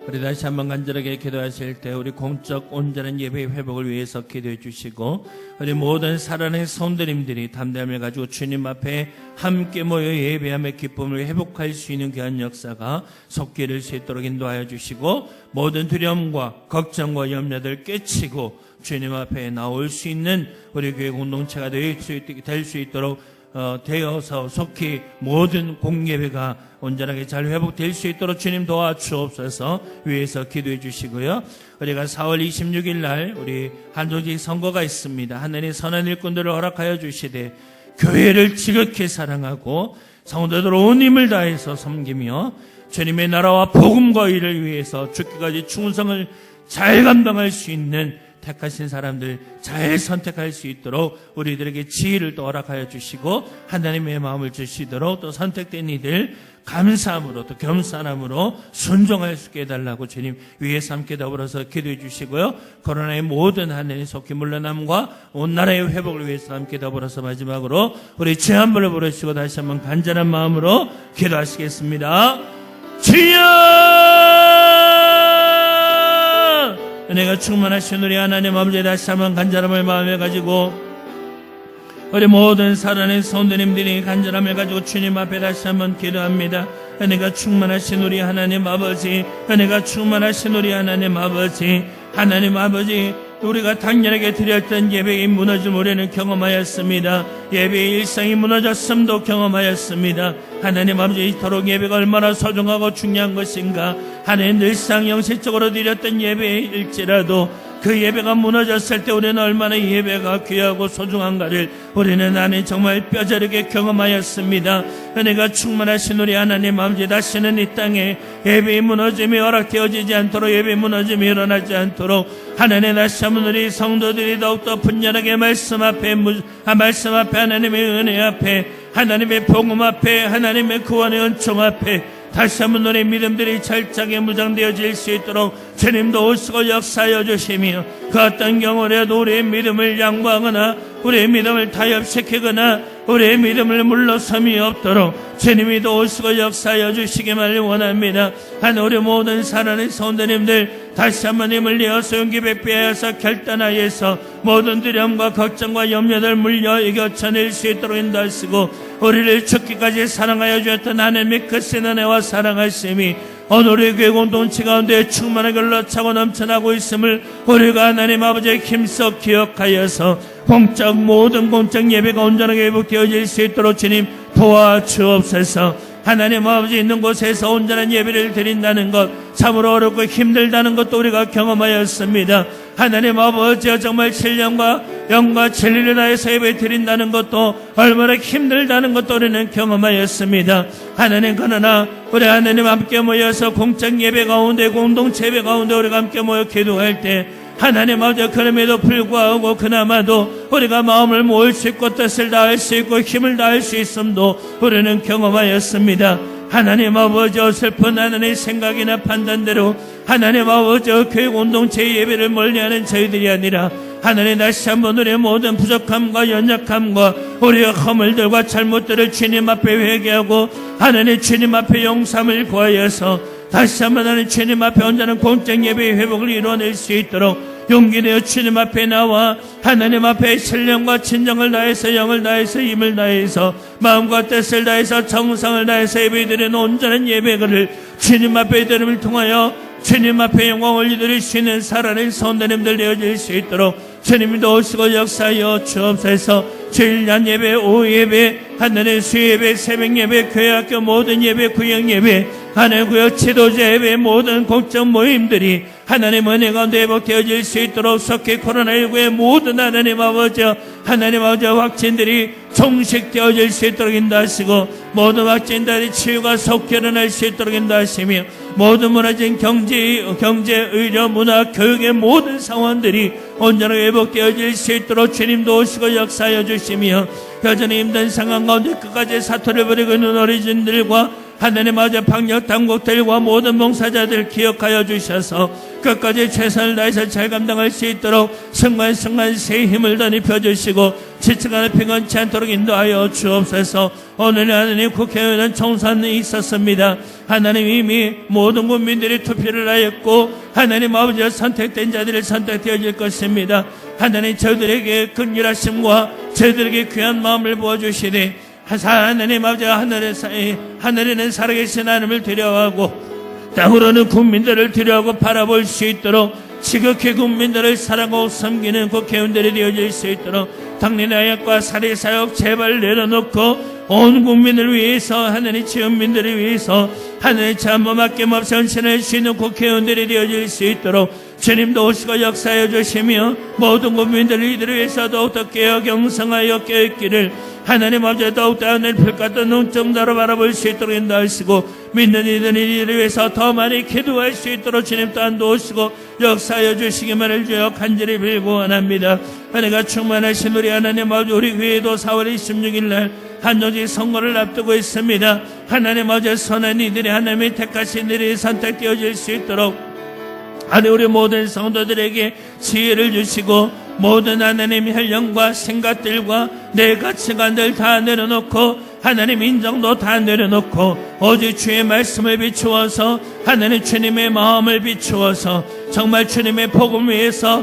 우리 다시 한번 간절하게 기도하실 때 우리 공적 온전한 예배의 회복을 위해서 기도해 주시고 우리 모든 살아낸 성도님들이 담대함을 가지고 주님 앞에 함께 모여 예배함의 기쁨을 회복할 수 있는 귀한 역사가 속히 이룰 수 있도록 인도하여 주시고 모든 두려움과 걱정과 염려들 깨치고 주님 앞에 나올 수 있는 우리 교회 공동체가 될 수 있도록 되어서 속히 모든 공예배가 온전하게 잘 회복될 수 있도록 주님 도와주옵소서. 위에서 기도해 주시고요. 우리가 4월 26일 날 우리 한정직 선거가 있습니다. 하나님 선한 일꾼들을 허락하여 주시되 교회를 지극히 사랑하고 성도들 온 힘을 다해서 섬기며 주님의 나라와 복음과 일을 위해서 죽기까지 충성을 잘 감당할 수 있는 택하신 사람들 잘 선택할 수 있도록 우리들에게 지혜를 또 허락하여 주시고 하나님의 마음을 주시도록 또 선택된 이들 감사함으로 또 겸손함으로 순종할 수 있게 해달라고 주님 위에서 함께 더불어서 기도해 주시고요. 코로나의 모든 하나님 속히 물러남과 온 나라의 회복을 위해서 함께 더불어서 마지막으로 우리 죄 한 번을 부르시고 다시 한번 간절한 마음으로 기도하시겠습니다. 주여 은혜가 충만하신 우리 하나님 아버지 다시 한번 간절함을 마음에 가지고 우리 모든 살아낸 성도님들이 간절함을 가지고 주님 앞에 다시 한번 기도합니다. 은혜가 충만하신 우리 하나님 아버지, 은혜가 충만하신 우리 하나님 아버지, 하나님 아버지, 우리가 당연하게 드렸던 예배의 무너짐 우리는 경험하였습니다. 예배의 일상이 무너졌음도 경험하였습니다. 하나님 아버지, 이토록 예배가 얼마나 소중하고 중요한 것인가. 하나님 늘상 영실적으로 드렸던 예배일지라도 그 예배가 무너졌을 때 우리는 얼마나 예배가 귀하고 소중한가를 우리는 하나님 정말 뼈저리게 경험하였습니다. 은혜가 충만하신 우리 하나님 아버지, 다시는 이 땅에 예배의 무너짐이 허락되어지지 않도록, 예배의 무너짐이 일어나지 않도록 하나님 다시 한번 우리 성도들이 더욱더 분연하게 말씀 앞에 하나님의 은혜 앞에 하나님의 복음 앞에 하나님의 구원의 은총 앞에 다시 한번 우리 믿음들이 철저하게 무장되어질 수 있도록 주님도 오시고 역사하여 주시며 그 어떤 경우라도 우리의 믿음을 양보하거나 우리의 믿음을 타협시키거나 우리의 믿음을 물러섬이 없도록 주님이 오시고 역사하여 주시기만을 원합니다. 하나님 우리 모든 살아낸 성도님들 다시 한번 힘을 내어서 용기 백배하여서 결단하여서 모든 두려움과 걱정과 염려들 물려 이겨쳐낼 수 있도록 인도하시고 우리를 죽기까지 사랑하여 주었던 하나님의 크신 은혜와 사랑하심이 오늘 우리 교회 공동체 가운데 충만하게 흘러차고 넘쳐나고 있음을 우리가 하나님 아버지의 힘써 기억하여서 모든 공적 예배가 온전하게 회복되어질 수 있도록 주님 도와주옵소서. 하나님 아버지 있는 곳에서 온전한 예배를 드린다는 것 참으로 어렵고 힘들다는 것도 우리가 경험하였습니다. 하나님 아버지여 정말 신령과 영과 진리를 다해서 예배 드린다는 것도 얼마나 힘들다는 것도 우리는 경험하였습니다. 하나님 그러나 우리 하나님 함께 모여서 공적 예배 가운데 공동체 예배 가운데 우리가 함께 모여 기도할 때 하나님 아버지 그럼에도 불구하고 그나마도 우리가 마음을 모을 수 있고 뜻을 다할 수 있고 힘을 다할 수 있음도 우리는 경험하였습니다. 하나님 아버지 어설픈 하나님의 생각이나 판단대로 하나님 아버지 교육 공동체 예배를 멀리하는 저희들이 아니라 하나님 다시 한번 우리의 모든 부족함과 연약함과 우리의 허물들과 잘못들을 주님 앞에 회개하고 하나님 주님 앞에 용서함을 구하여서 다시 한번 하나님 주님 앞에 온전한 공적 예배의 회복을 이루어낼 수 있도록 용기 내어 주님 앞에 나와 하나님 앞에 신령과 진정을 다해서 영을 다해서 힘을 다해서 마음과 뜻을 다해서 정성을 다해서 예배드리는 온전한 예배를 주님 앞에 드림을 통하여 주님 앞에 영광을 이루실 수 있는 살아낸 성도님들 되어질 수 있도록 주님도 오시고 역사하여 주옵소서. 주일 날 예배, 오후 예배, 하늘의 수예배, 새벽 예배, 교회학교 모든 예배, 구역 예배, 하늘 구역 지도자 예배 모든 공적 모임들이 하나님 은혜 가운데 회복되어질 수 있도록 속히 코로나19의 모든 하나님 아버지 확진들이 종식되어질 수 있도록 인도하시고 모든 확진들이 치유가 속히 일어날 수 있도록 인도하시며 모든 무너진 경제, 의료, 문화, 교육의 모든 상황들이 온전하게 회복되어질 수 있도록 주님도 오시고 역사하여 주시며 여전히 힘든 상황 가운데 끝까지 사토를 벌이고 있는 어르신들과 하나님 아버지 방역 당국들과 모든 봉사자들 기억하여 주셔서 끝까지 최선을 다해서 잘 감당할 수 있도록 순간순간 새 힘을 더 입혀주시고 지체간에 피곤치 않도록 인도하여 주옵소서. 오늘 하나님 국회의원 총선이 있었습니다. 하나님 이미 모든 국민들이 투표를 하였고 하나님 아버지 선택된 자들이 선택되어질 것입니다. 하나님 저희들에게 긍휼하심과 저희들에게 귀한 마음을 부어주시되 하나님 아버지 하늘에는 살아계신 하나님을 두려워하고 땅으로는 국민들을 두려워하고 바라볼 수 있도록 지극히 국민들을 사랑하고 섬기는 국회의원들이 되어질 수 있도록 당연히 아역과 살해사역 제발 내려놓고 온 국민을 위해서 하나님 지원민들을 위해서 하나님 참모 맡김없이 헌신할 수 있는 국회의원들이 되어질 수 있도록 주님도 오시고 역사해 주시며 모든 국민들을 이들을 위해서 더욱더 깨어 경성하여 깨어있기를 하나님 아버지 더욱더 하늘 불같은 눈점자로 바라볼 수 있도록 인도하시고 믿는 이들을 위해서 더 많이 기도할 수 있도록 주님 또한 도우시고 역사하여 주시기만을 주여 간절히 빌고 원합니다. 은혜가 충만하신 우리 하나님 아버지 우리 교회도 4월 26일 날 한정직 선거를 앞두고 있습니다. 하나님 아버지 선한 이들이 하나님의 택하신 일이 선택되어질 수 있도록 하나님 우리 모든 성도들에게 지혜를 주시고 모든 하나님 혈령과 생각들과 내 가치관들 다 내려놓고 하나님 인정도 다 내려놓고 오직 주의 말씀을 비추어서 하나님 주님의 마음을 비추어서 정말 주님의 복음 위해서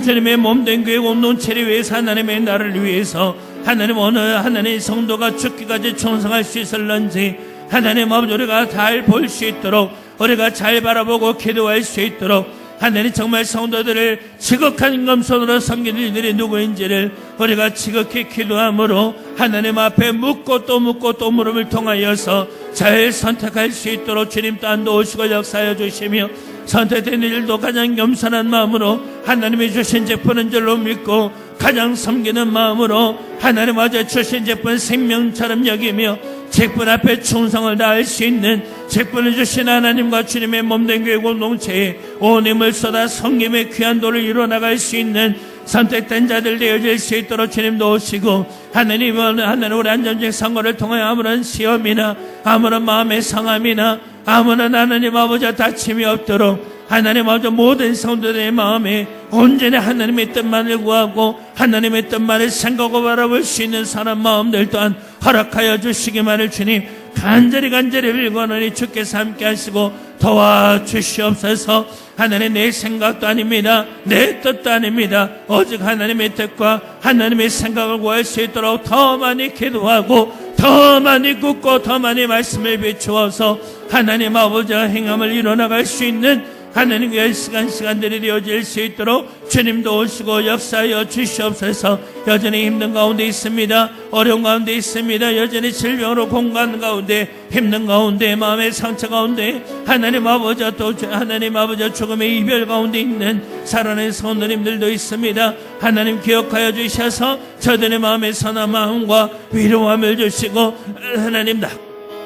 주님의 몸된 교회 공동체를 위해서 하나님의 나라를 위해서 하나님 어느 하나님 성도가 죽기까지 충성할 수 있을런지 하나님 아버지 우리가 잘 볼 수 있도록 우리가 잘 바라보고 기도할 수 있도록 하나님 정말 성도들을 지극한 겸손으로 섬기는 이들이 누구인지를 우리가 지극히 기도함으로 하나님 앞에 묻고 또 물음을 통하여서 잘 선택할 수 있도록 주님 또한 도우시고 역사하여 주시며 선택된 일도 가장 겸손한 마음으로 하나님이 주신 제품인 줄로 믿고 가장 섬기는 마음으로 하나님 아버지 주신 제품 생명처럼 여기며 직분 앞에 충성을 다할 수 있는 직분을 주신 하나님과 주님의 몸된 교회 공동체에 온 힘을 쏟아 섬김의 귀한 도를 이루어나갈 수 있는 선택된 자들 되어질 수 있도록 주님도 오시고 하나님 우리 안전직 선거를 통하여 아무런 시험이나 아무런 마음의 상함이나 아무런 하나님 아버지 다침이 없도록 하나님 아버지 모든 성도들의 마음에 온전히 하나님의 뜻만을 구하고 하나님의 뜻만을 생각하고 바라볼 수 있는 사람 마음들 또한 허락하여 주시기만을 주님 간절히 빌고노니 주께서 함께 하시고 도와주시옵소서. 하나님 내 생각도 아닙니다. 내 뜻도 아닙니다. 오직 하나님의 뜻과 하나님의 생각을 구할 수 있도록 더 많이 기도하고 더 많이 굽고 더 많이 말씀을 비추어서 하나님 아버지와 행함을 이뤄나갈 수 있는 하나님의 시간들이 되어질 수 있도록 주님도 오시고 역사하여 주시옵소서. 여전히 힘든 가운데 있습니다. 어려운 가운데 있습니다. 여전히 질병으로 공간 가운데 힘든 가운데 마음의 상처 가운데 하나님 아버지 또 하나님 아버지 죽음의 이별 가운데 있는 살아낸 성도님들도 있습니다. 하나님 기억하여 주셔서 저들의 마음의 선한 마음과 위로함을 주시고 하나님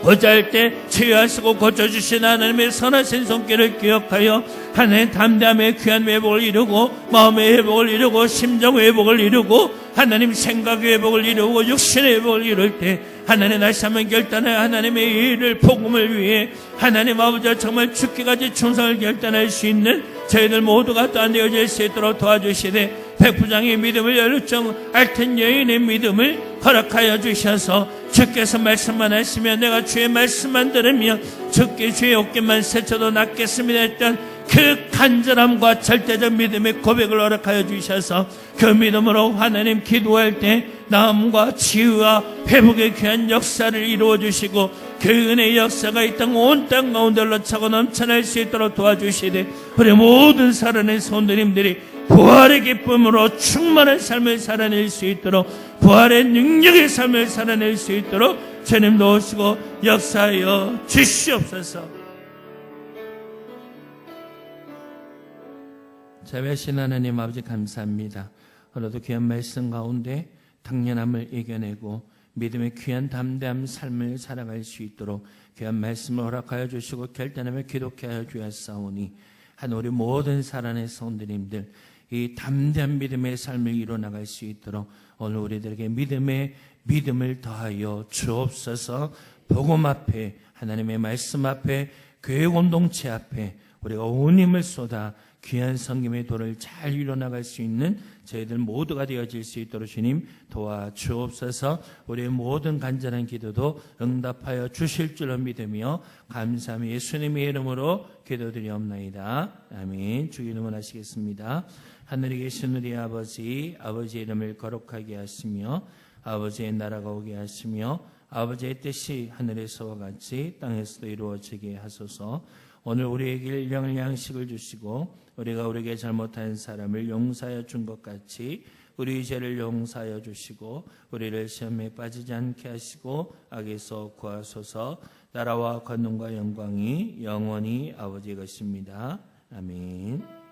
보잘 때 치유하시고 고쳐주신 하나님의 선하신 손길을 기억하여 하나님의 담대함의 귀한 회복을 이루고 마음의 회복을 이루고 심정의 회복을 이루고 하나님 생각의 회복을 이루고 육신의 회복을 이룰 때 하나님 다시 한번 결단하여 하나님의 일을 복음을 위해 하나님 아버지와 정말 죽기까지 충성을 결단할 수 있는 저희들 모두가 또한 되어질 수 있도록 도와주시되 백부장의 믿음을 열정 앓던 여인의 믿음을 허락하여 주셔서 주께서 말씀만 하시면 내가 주의 말씀만 들으며 주께 주의 어깨만 세쳐도 낫겠습니다 했던 그 간절함과 절대적 믿음의 고백을 허락하여 주셔서 그 믿음으로 하나님 기도할 때 나음과 치유와 회복의 귀한 역사를 이루어 주시고 그 은혜의 역사가 이 땅 온 땅 가운데 흘러차고 넘쳐날 수 있도록 도와주시되 우리 모든 살아낸 성도님들이 부활의 기쁨으로 충만한 삶을 살아낼 수 있도록 부활의 능력의 삶을 살아낼 수 있도록 주님 도우시고 역사하여 주시옵소서. 자비하신 하나님 아버지 감사합니다. 오늘도 귀한 말씀 가운데 당연함을 이겨내고 믿음의 귀한 담대한 삶을 살아갈 수 있도록 귀한 말씀을 허락하여 주시고 결단하며 기독케 하여 주옵사오니 한 우리 모든 살아낸 성도님들 이 담대한 믿음의 삶을 이뤄나갈 수 있도록 오늘 우리들에게 믿음을 더하여 주옵소서. 복음 앞에 하나님의 말씀 앞에 교회 공동체 앞에 우리가 온 힘을 쏟아 귀한 성김의 도를 잘 이뤄나갈 수 있는 저희들 모두가 되어질 수 있도록 주님 도와주옵소서. 우리의 모든 간절한 기도도 응답하여 주실 줄로 믿으며 감사하며 예수님의 이름으로 기도드리옵나이다. 아멘. 주 이름을 하시겠습니다. 하늘에 계신 우리 아버지, 아버지의 이름을 거룩하게 하시며 아버지의 나라가 오게 하시며 아버지의 뜻이 하늘에서와 같이 땅에서도 이루어지게 하소서. 오늘 우리에게 일용할 양식을 주시고 우리가 우리에게 잘못한 사람을 용서하여 준 것 같이 우리 죄를 용서하여 주시고 우리를 시험에 빠지지 않게 하시고 악에서 구하소서. 나라와 권능과 영광이 영원히 아버지의 것입니다. 아멘.